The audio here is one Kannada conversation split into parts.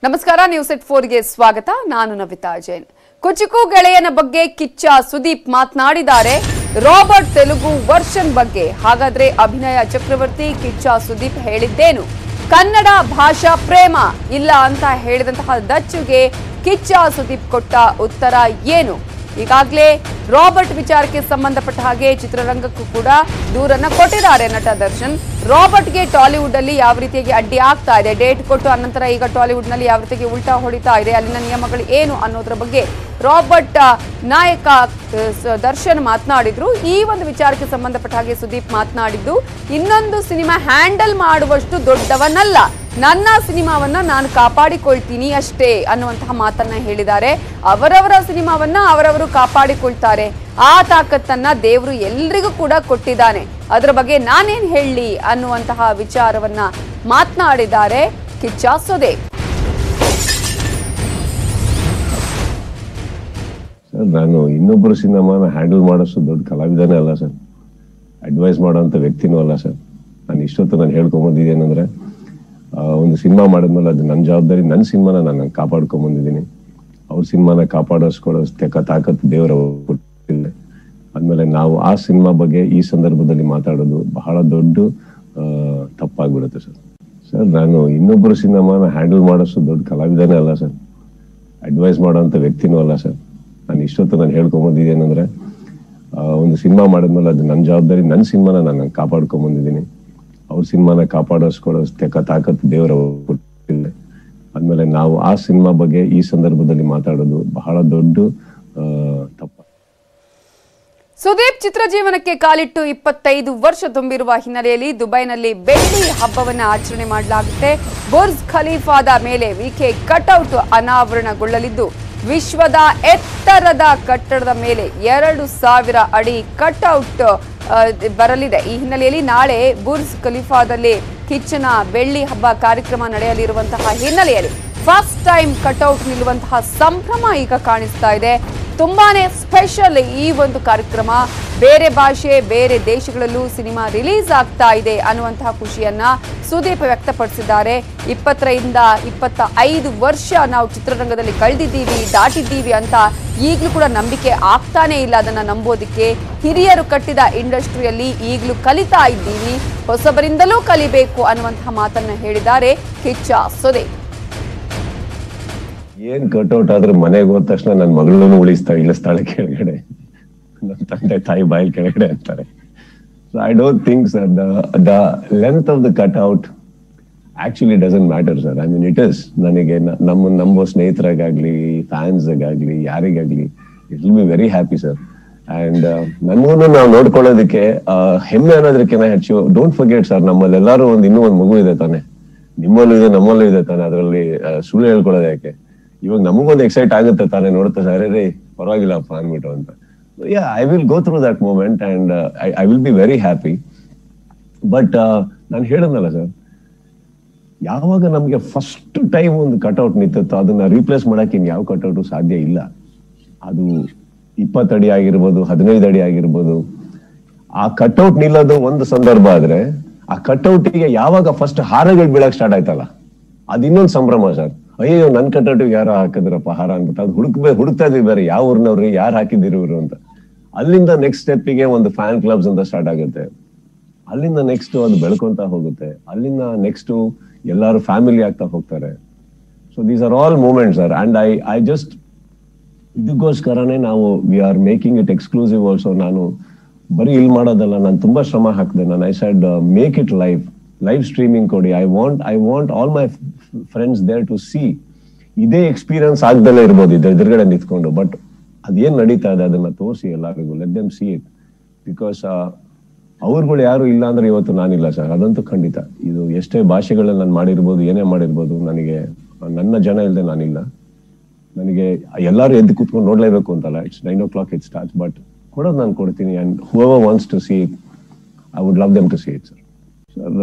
ನಮಸ್ಕಾರ ನ್ಯೂಸ್ ಎಟ್ 4 ಗೆ ಸ್ವಾಗತ. ನಾನು ನವಿತಾ ಜೈನ್. ಕುಚುಕು ಗೆಳೆಯನ ಬಗ್ಗೆ ಕಿಚ್ಚ ಸುದೀಪ್ ಮಾತನಾಡಿದ್ದಾರೆ. ರಾಬರ್ಟ್ ತೆಲುಗು ವರ್ಷನ್ ಬಗ್ಗೆ. ಹಾಗಾದ್ರೆ ಅಭಿನಯ ಚಕ್ರವರ್ತಿ ಕಿಚ್ಚ ಸುದೀಪ್ ಹೇಳಿದ್ದೇನು? ಕನ್ನಡ ಭಾಷಾ ಪ್ರೇಮ ಇಲ್ಲ ಅಂತ ಹೇಳಿದಂತಹ ದಚ್ಚುಗೆ ಕಿಚ್ಚ ಸುದೀಪ್ ಕೊಟ್ಟ ಉತ್ತರ ಏನು? ಈಗಾಗಲೇ ರಾಬರ್ಟ್ ವಿಚಾರಕ್ಕೆ ಸಂಬಂಧಪಟ್ಟ ಹಾಗೆ ಚಿತ್ರರಂಗಕ್ಕೂ ಕೂಡ ದೂರನ್ನ ಕೊಟ್ಟಿದ್ದಾರೆ ನಟ ದರ್ಶನ್. ರಾಬರ್ಟ್ಗೆ ಟಾಲಿವುಡ್ ಅಲ್ಲಿ ಯಾವ ರೀತಿಯಾಗಿ ಅಡ್ಡಿ ಆಗ್ತಾ ಇದೆ, ಡೇಟ್ ಕೊಟ್ಟು ಅನಂತರ ಈಗ ಟಾಲಿವುಡ್ ನಲ್ಲಿ ಯಾವ ರೀತಿಯಾಗಿ ಉಲ್ಟಾ ಹೊಡಿತಾ ಇದೆ, ಅಲ್ಲಿನ ನಿಯಮಗಳು ಏನು ಅನ್ನೋದ್ರ ಬಗ್ಗೆ ರಾಬರ್ಟ್ ನಾಯಕ ದರ್ಶನ್ ಮಾತನಾಡಿದ್ರು. ಈ ಒಂದು ವಿಚಾರಕ್ಕೆ ಸಂಬಂಧಪಟ್ಟ ಹಾಗೆ ಸುದೀಪ್ ಮಾತನಾಡಿದ್ದು, ಇನ್ನೊಂದು ಸಿನಿಮಾ ಹ್ಯಾಂಡಲ್ ಮಾಡುವಷ್ಟು ದೊಡ್ಡವನಲ್ಲ, ನನ್ನ ಸಿನಿಮಾವನ್ನ ನಾನು ಕಾಪಾಡಿಕೊಳ್ತೀನಿ ಅಷ್ಟೇ ಅನ್ನುವಂತಹ ಮಾತನ್ನ ಹೇಳಿದ್ದಾರೆ. ಅವರವರ ಸಿನಿಮಾವನ್ನ ಅವರವರು ಕಾಪಾಡಿಕೊಳ್ತಾರೆ, ಆ ತಾಕತ್ತನ್ನ ದೇವರು ಎಲ್ರಿಗೂ ಕೂಡ ಕೊಟ್ಟಿದ್ದಾನೆ, ಅದರ ಬಗ್ಗೆ ನಾನೇನ್ ಹೇಳಲಿ ಅನ್ನುವಂತಹ ವಿಚಾರವನ್ನ ಮಾತನಾಡಿದ್ದಾರೆ ಕಿಚ್ಚ ಸುದೀಪ್. ಸರ್, ನಾನು ಇನ್ನೊಬ್ಬರು ಸಿನಿಮಾನ ಹ್ಯಾಂಡಲ್ ಮಾಡೋಷ್ಟು ದೊಡ್ಡ ಕಲಾವಿದನೇ ಅಲ್ಲ ಸರ್, ಅಡ್ವೈಸ್ ಮಾಡೋಂಥ ವ್ಯಕ್ತಿನೂ ಅಲ್ಲ ಸರ್. ನಾನು ಇಷ್ಟೊತ್ತು ನಾನು ಹೇಳ್ಕೊಂಬಂದಿದ್ದೇನೆಂದ್ರೆ, ಒಂದು ಸಿನಿಮಾ ಮಾಡಿದ್ಮೇಲೆ ಅದು ನನ್ನ ಜವಾಬ್ದಾರಿ, ನನ್ನ ಸಿನಿಮಾನ ನಾನು ಕಾಪಾಡ್ಕೊಂಬಂದಿದ್ದೀನಿ. ಅವ್ರ ಸಿನಿಮಾನ ಕಾಪಾಡೋಸ್ಕೊಡೋಷ್ಟು ತಾಕತ್ತು ದೇವರ ಕೊಟ್ಟಿದೆ. ಆದ್ಮೇಲೆ ನಾವು ಆ ಸಿನಿಮಾ ಬಗ್ಗೆ ಈ ಸಂದರ್ಭದಲ್ಲಿ ಮಾತಾಡೋದು ಬಹಳ ದೊಡ್ಡ ತಪ್ಪಾಗ್ಬಿಡುತ್ತೆ ಸರ್. ಸರ್, ನಾನು ಇನ್ನೊಬ್ಬರು ಸಿನಿಮಾನ ಹ್ಯಾಂಡಲ್ ಮಾಡೋಷ್ಟು ದೊಡ್ಡ ಕಲಾವಿದನೇ ಅಲ್ಲ ಸರ್, ಅಡ್ವೈಸ್ ಮಾಡೋಂಥ ವ್ಯಕ್ತಿನೂ ಅಲ್ಲ ಸರ್. ನಾನು ಇಷ್ಟೊತ್ತು ನಾನು ಹೇಳ್ಕೊಂಬಂದಿದ್ದೇನೆಂದ್ರೆ, ಒಂದು ಸಿನಿಮಾ ಮಾಡಿದ್ಮೇಲೆ ಅದು ನನ್ನ ಜವಾಬ್ದಾರಿ, ನನ್ನ ಸಿನಿಮಾನ ನಾನು ಕಾಪಾಡ್ಕೊಂಬಂದಿದ್ದೀನಿ. ಅವ್ರ ಸಿನಿಮಾನ ಕಾಪಾಡೋಸ್ಕೊಡೋಷ್ಟು ತಾಕತ್ತು ದೇವರ ಕೊಟ್ಟಿದೆ. ಆದ್ಮೇಲೆ ನಾವು ಆ ಸಿನಿಮಾ ಬಗ್ಗೆ ಈ ಸಂದರ್ಭದಲ್ಲಿ ಮಾತಾಡೋದು ಬಹಳ ದೊಡ್ಡ ತಪ್ಪ. ಸುದೀಪ್ ಚಿತ್ರ ಜೀವನಕ್ಕೆ ಕಾಲಿಟ್ಟು 25 ವರ್ಷ ತುಂಬಿರುವ ಹಿನ್ನೆಲೆಯಲ್ಲಿ ದುಬೈನಲ್ಲಿ ಬೆಳ್ಳಿ ಹಬ್ಬವನ್ನು ಆಚರಣೆ ಮಾಡಲಾಗುತ್ತೆ. ಬುರ್ಜ್ ಖಲೀಫಾದ ಮೇಲೆ ವಿಕೆ ಕಟ್ಔಟ್ ಅನಾವರಣಗೊಳ್ಳಲಿದ್ದು, ವಿಶ್ವದ ಎತ್ತರದ ಕಟ್ಟಡದ ಮೇಲೆ 2000 ಅಡಿ ಕಟ್ಔಟ್ ಬರಲಿದೆ. ಈ ಹಿನ್ನೆಲೆಯಲ್ಲಿ ನಾಳೆ ಬುರ್ಜ್ ಖಲೀಫಾದಲ್ಲಿ ಕಿಚ್ಚನ ಬೆಳ್ಳಿ ಹಬ್ಬ ಕಾರ್ಯಕ್ರಮ ನಡೆಯಲಿರುವಂತಹ ಹಿನ್ನೆಲೆಯಲ್ಲಿ ಫಸ್ಟ್ ಟೈಮ್ ಕಟ್ಔಟ್ ನಿಲ್ಲುವಂತಹ ಸಂಭ್ರಮ ಈಗ ಕಾಣಿಸ್ತಾ ಇದೆ. ತುಂಬಾನೇ ಸ್ಪೆಷಲ್ ಈ ಒಂದು ಕಾರ್ಯಕ್ರಮ. ಬೇರೆ ಭಾಷೆ ಬೇರೆ ದೇಶಗಳಲ್ಲೂ ಸಿನಿಮಾ ರಿಲೀಸ್ ಆಗ್ತಾ ಇದೆ ಅನ್ನುವಂತಹ ಖುಷಿಯನ್ನ ಸುದೀಪ್ ವ್ಯಕ್ತಪಡಿಸಿದ್ದಾರೆ. 20ರಿಂದ 25 ವರ್ಷ ನಾವು ಚಿತ್ರರಂಗದಲ್ಲಿ ದಾಟಿದ್ದೀವಿ ಅಂತ ಈಗಲೂ ಕೂಡ ನಂಬಿಕೆ ಆಗ್ತಾನೆ ಇಲ್ಲ. ಅದನ್ನ ನಂಬೋದಿಕ್ಕೆ ಹಿರಿಯರು ಕಟ್ಟಿದ ಇಂಡಸ್ಟ್ರಿಯಲ್ಲಿ ಈಗಲೂ ಕಲಿತಾ ಇದ್ದೀವಿ, ಹೊಸಬರಿಂದಲೂ ಕಲಿಬೇಕು ಅನ್ನುವಂತಹ ಮಾತನ್ನ ಹೇಳಿದ್ದಾರೆ ಕಿಚ್ಚ ಸುದೀಪ್. ಏನ್ ಕಟ್ಔಟ್ ಆದ್ರೆ ಮನೆಗೆ ಹೋದ ತಕ್ಷಣ ನನ್ನ ಮಗಳನ್ನು ಇಳಿಸ್ತಾಳೆ ಕೆಳಗಡೆ, ನನ್ನ ತಂದೆ ತಾಯಿ ಬಾಯಿಲ್ ಕೆಳಗಡೆ ಅಂತಾರೆ. So I don't think sir the length of the cutout actually doesn't matter sir. I mean it is, ನನಗೆ ನಂಬೋ ಸ್ನೇಹಿತರಿಗಾಗ್ಲಿ ಫ್ಯಾನ್ಸ್ಗಾಗ್ಲಿ ಯಾರಿಗಾಗ್ಲಿ it will be very happy sir. And ನನ್ನನ್ನು ನಾವು ನೋಡ್ಕೊಳ್ಳೋದಕ್ಕೆ ಹೆಮ್ಮೆ ಅನ್ನೋದಕ್ಕಿಂತ ಹೆಚ್ಚು, ಡೋಂಟ್ ಫರ್ಗೆಟ್ ಸರ್, ನಮ್ಮಲ್ಲಿ ಎಲ್ಲರೂ ಇನ್ನೂ ಒಂದು ಮಗು ಇದೆ ತಾನೆ, ನಿಮ್ಮಲ್ಲೂ ಇದೆ ನಮ್ಮಲ್ಲೂ ಇದೆ ತಾನೆ, ಅದರಲ್ಲಿ ಸುಳ್ಳು ಹೇಳ್ಕೊಳ್ಳೋದು ಯಾಕೆ? ಇವಾಗ ನಮಗೊಂದು ಎಕ್ಸೈಟ್ ಆಗುತ್ತೆ ತಾನೆ ನೋಡ್ತಾ ಸರ್, ರೇ ಪರವಾಗಿಲ್ಲಪ್ಪ ಅಂದ್ಬಿಟ್ಟು ಅಂತ. I will go through that moment and I will be very happy. But ನಾನು ಹೇಳಿದ್ನಲ್ಲ ಸರ್, ಯಾವಾಗ ನಮ್ಗೆ ಫಸ್ಟ್ ಟೈಮ್ ಒಂದು ಕಟ್ಔಟ್ ನಿಂತತ್ತೋ ಅದನ್ನ ರೀಪ್ಲೇಸ್ ಮಾಡಕ್ಕೆ ಇನ್ ಯಾವ ಕಟ್ಔಟು ಸಾಧ್ಯ ಇಲ್ಲ. ಅದು 20 ಅಡಿ ಆಗಿರ್ಬೋದು, 15 ಅಡಿ ಆಗಿರ್ಬೋದು. ಆ ಕಟ್ಔಟ್ ನಿಲ್ಲೋದು ಒಂದು ಸಂದರ್ಭ ಆದ್ರೆ, ಆ ಕಟ್ಔಟಿಗೆ ಯಾವಾಗ ಫಸ್ಟ್ ಹಾರಗಳು ಬೀಳಕ್ ಸ್ಟಾರ್ಟ್ ಆಯ್ತಲ್ಲ, ಅದು ಇನ್ನೊಂದು ಸಂಭ್ರಮ ಸರ್. ಅಯ್ಯೋ ನನ್ ಕಟ್ಔಟಿಗೆ ಯಾರೋ ಹಾಕಿದ್ರಪ್ಪ ಹಾರ ಅನ್ಬಿಟ್ಟು ಅದು ಹುಡುಕ್ತಾ ಇದ್ವಿ, ಬೇರೆ ಯಾವ ಊರ್ನವ್ರಿ, ಯಾರು ಹಾಕಿದಿರಿ ಇವರು ಅಂತ. ಅಲ್ಲಿಂದ ನೆಕ್ಸ್ಟ್ ಸ್ಟೆಪ್ಪಿಗೆ ಒಂದು ಫ್ಯಾನ್ ಕ್ಲಬ್ಸ್ ಅಂತ ಸ್ಟಾರ್ಟ್ ಆಗುತ್ತೆ. ಅಲ್ಲಿಂದ ನೆಕ್ಸ್ಟ್ ಅದು ಬೆಳ್ಕೊಂತ ಹೋಗುತ್ತೆ. ಅಲ್ಲಿಂದ ನೆಕ್ಸ್ಟ್ ಎಲ್ಲಾರು ಫ್ಯಾಮಿಲಿ ಆಗ್ತಾ ಹೋಗ್ತಾರೆ. So these are all moments sir. And I just ಇದಕ್ಕೋಸ್ಕರನೇ ನಾವು we are making it exclusive also. ನಾನು ಬರೀ ಇಲ್ಲಿ ಮಾಡೋದಲ್ಲ, ನಾನು ತುಂಬಾ ಶ್ರಮ ಹಾಕಿದೆ. ನಾನು I said make it live streaming ಕೊಡಿ. I want all my friends there to see. ಇದೇ ಎಕ್ಸ್ಪೀರಿಯನ್ಸ್ ಆಗ್ದಲ್ಲೇ ಇರ್ಬೋದು ಎದುರುಗಡೆ ನಿಂತ್ಕೊಂಡು, ಬಟ್ ಅದೇನ್ ನಡೀತಾ ಇದೆ ಅದನ್ನ ತೋರಿಸಿ ಎಲ್ಲರಿಗೂ, let them see it. Because ಅವ್ರುಗಳು ಯಾರು ಇಲ್ಲ ಅಂದ್ರೆ ಇವತ್ತು ನಾನಿಲ್ಲ ಸರ್, ಅದಂತೂ ಖಂಡಿತ. ಇದು ಎಷ್ಟೇ ಭಾಷೆಗಳಲ್ಲಿ ನಾನು ಮಾಡಿರ್ಬೋದು, ಏನೇ ಮಾಡಿರ್ಬೋದು, ನನಗೆ ನನ್ನ ಜನ ಇಲ್ಲದೆ ನಾನಿಲ್ಲ. ನನಗೆ ಎಲ್ಲರೂ ಎದ್ದು ಕೂತ್ಕೊಂಡು ನೋಡ್ಲೇಬೇಕು ಅಂತಲ್ಲ. It's 9 o'clock it starts, but ಕೊಡೋದು ನಾನು ಕೊಡ್ತೀನಿ. And whoever wants to see it, I would love them to see it sir. Sir,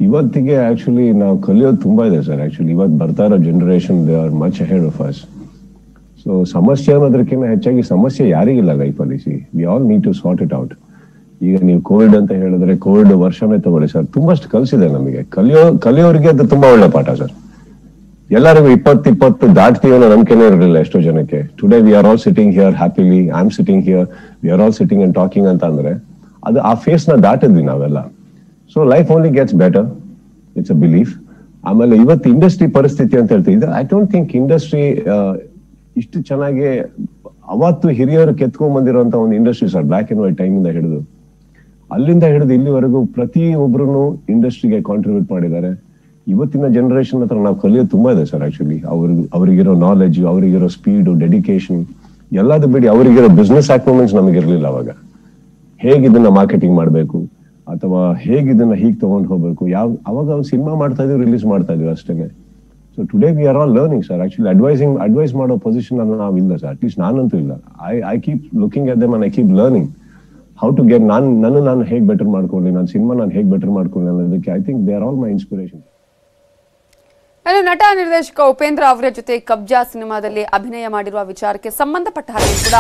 ಇವತ್ತಿಗೆ ಆಕ್ಚುಲಿ ನಾವು ಕಲಿಯೋದು ತುಂಬಾ ಇದೆ ಸರ್. ಆಕ್ಚುಲಿ ಇವತ್ತು ಬರ್ತಾ ಇರೋ generation they are much ahead of us. So ಸಮಸ್ಯೆ ಅನ್ನೋದಕ್ಕಿಂತ ಹೆಚ್ಚಾಗಿ ಸಮಸ್ಯೆ ಯಾರಿಗಿಲ್ಲ ಲೈಫಲ್ಲಿ. See we all need to sort it out. ಈಗ ನೀವು ಕೋವಿಡ್ ಅಂತ ಹೇಳಿದ್ರೆ ಕೋವಿಡ್ ವರ್ಷನೇ ತಗೊಳ್ಳಿ ಸರ್, ತುಂಬಷ್ಟು ಕಲಿಸಿದೆ ನಮಗೆ. ಕಲಿಯೋರಿಗೆ ಅದು ತುಂಬಾ ಒಳ್ಳೆ ಪಾಠ ಸರ್. ಎಲ್ಲರಿಗೂ 20 ದಾಟ್ತೀವಿ ಅನ್ನೋ ನಂಬಿಕೆನೇ ಇರಲಿಲ್ಲ ಎಷ್ಟೋ ಜನಕ್ಕೆ. Today we are all sitting here happily, I am sitting here, V are all sitting and talking ಅಂತ ಅಂದ್ರೆ ಅದು ಆ ಫೇಸ್ ನ ದಾಟಿದ್ವಿ ನಾವೆಲ್ಲ. So life only gets better, it's a belief. ಆಮೇಲೆ ಇವತ್ತು ಇಂಡಸ್ಟ್ರಿ ಪರಿಸ್ಥಿತಿ ಅಂತ ಹೇಳ್ತೀವಿ, ಐ ಡೋಂಟ್ ಥಿಂಕ್ ಇಂಡಸ್ಟ್ರಿ ಇಷ್ಟು ಚೆನ್ನಾಗಿ ಅವತ್ತು ಹಿರಿಯರು ಕೆತ್ಕೊಂಡ್ ಬಂದಿರುವಂತ ಒಂದು industry sir, black and white time ಇಂದ ಹಿಡಿದು ಅಲ್ಲಿಂದ ಹಿಡಿದು ಇಲ್ಲಿವರೆಗೂ ಪ್ರತಿ ಒಬ್ರು ಇಂಡಸ್ಟ್ರಿಗೆ ಕಾಂಟ್ರಿಬ್ಯೂಟ್ ಮಾಡಿದ್ದಾರೆ. ಇವತ್ತಿನ ಜನರೇಷನ್ ಹತ್ರ ನಾವು ಕಲಿಯೋದು ತುಂಬಾ ಇದೆ ಸರ್. ಆಕ್ಚುಲಿ ಅವರಿಗಿರೋ ನಾಲೆಜ್, ಅವರಿಗಿರೋ ಸ್ಪೀಡ್, ಡೆಡಿಕೇಶನ್ ಎಲ್ಲದು ಬಿಡಿ ಅವರಿಗಿರೋ ಬಿಸ್ನೆಸ್ ಆಕ್ಯುಮೆಂಟ್ಸ್ ನಮಗಿರ್ಲಿಲ್ಲ ಅವಾಗ. ಹೇಗಿದನ್ನ ಮಾರ್ಕೆಟಿಂಗ್ ಮಾಡ್ಬೇಕು ಅಥವಾ ಹೇಗಿದನ್ನ ಹೀಗೆ ತಗೊಂಡು ಹೋಗ್ಬೇಕು, ಅವಾಗ ಅವ್ರು ಸಿನಿಮಾ ಮಾಡ್ತಾ ಇದೀವಿ, ರಿಲೀಸ್ ಮಾಡ್ತಾ ಇದೀವಿ ಅಷ್ಟೇನೆ. So today we are all learning sir. Actually advise ಮಾಡೋ ಪೊಸಿಷನ್ ಅನ್ನು ನಾವಿಲ್ಲ ಸರ್, ಅಟ್ಲೀಸ್ಟ್ ನಾನಂತೂ ಇಲ್ಲ. I keep looking at them and I keep learning how to get ನಾನು ಹೇಗೆ ಬೆಟರ್ ಮಾಡ್ಕೊಳ್ಳಿ, ನನ್ನ ಸಿನಿಮಾ ನಾನು ಹೇಗೆ ಬೆಟರ್ ಮಾಡ್ಕೊಳ್ಳಿ ಅನ್ನೋದಕ್ಕೆ I think they are all my inspiration. ನಟ ನಿರ್ದೇಶಕ ಉಪೇಂದ್ರ ಅವರ ಜೊತೆ ಕಬ್ಜಾ ಸಿನಿಮಾದಲ್ಲಿ ಅಭಿನಯ ಮಾಡಿರುವ ವಿಚಾರಕ್ಕೆ ಸಂಬಂಧಪಟ್ಟ ಹಾಗೆ ಕೂಡ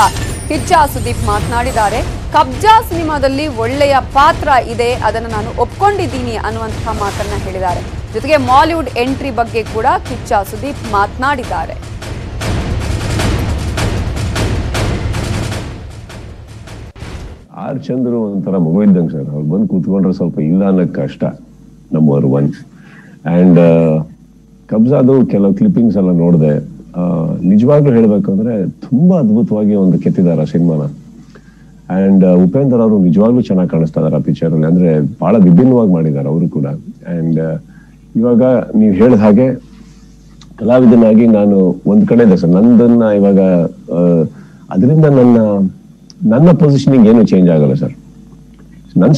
ಕಿಚ್ಚ ಸುದೀಪ್ ಮಾತನಾಡಿದ್ದಾರೆ. ಕಬ್ಜಾ ಸಿನಿಮಾದಲ್ಲಿ ಒಳ್ಳೆಯ ಪಾತ್ರ ಇದೆ, ಅದನ್ನು ನಾನು ಒಪ್ಕೊಂಡಿದ್ದೀನಿ ಅನ್ನುವಂತಹ ಮಾತನ್ನ ಹೇಳಿದ್ದಾರೆ. ಜೊತೆಗೆ ಮಾಲಿವುಡ್ ಎಂಟ್ರಿ ಬಗ್ಗೆ ಕೂಡ ಕಿಚ್ಚ ಸುದೀಪ್ ಮಾತನಾಡಿದ್ದಾರೆ. ಆರ್ ಚಂದ್ರು ಒಂಥರ ಮಗು ಇದ್ದಂಗೆ ಸರ್. ಅವ್ರು ಬಂದು ಕೂತ್ಕೊಂಡ್ರೆ ಸ್ವಲ್ಪ ಇಲ್ಲ ಅನ್ನೋದು ಕಷ್ಟ, ನಂಬರ್ ಒನ್. ಅಂಡ್ ಕಬ್ಜಾದು ಕೆಲವು ಕ್ಲಿಪ್ಪಿಂಗ್ಸ್ ಎಲ್ಲ ನೋಡಿದೆ. ನಿಜವಾಗ್ಲೂ ಹೇಳ್ಬೇಕು ಅಂದ್ರೆ ತುಂಬಾ ಅದ್ಭುತವಾಗಿ ಒಂದು ಕೆತ್ತಿದಾರ ಸಿನಿಮಾನ. ಅಂಡ್ ಉಪೇಂದ್ರ ಅವರು ನಿಜವಾಗ್ಲೂ ಚೆನ್ನಾಗಿ ಕಾಣಿಸ್ತಾ ಇದಾರೆ ಆ ಪಿಕ್ಚರ್ ಅಲ್ಲಿ. ಅಂದ್ರೆ ಬಹಳ ವಿಭಿನ್ನವಾಗಿ ಮಾಡಿದ್ದಾರೆ ಅವರು ಕೂಡ. ಅಂಡ್ ಇವಾಗ ನೀವು ಹೇಳಿದ ಹಾಗೆ ಕಲಾವಿದನಾಗಿ ನಾನು ಒಂದ್ ಕಡೆ ಇದೆ ಸರ್, ನಂದನ್ನ ಇವಾಗ ಅದರಿಂದ ನನ್ನ ಪೊಸಿಷನಿಂಗ್ ಏನು ಚೇಂಜ್ ಆಗಲ್ಲ ಸರ್. ನನ್ನ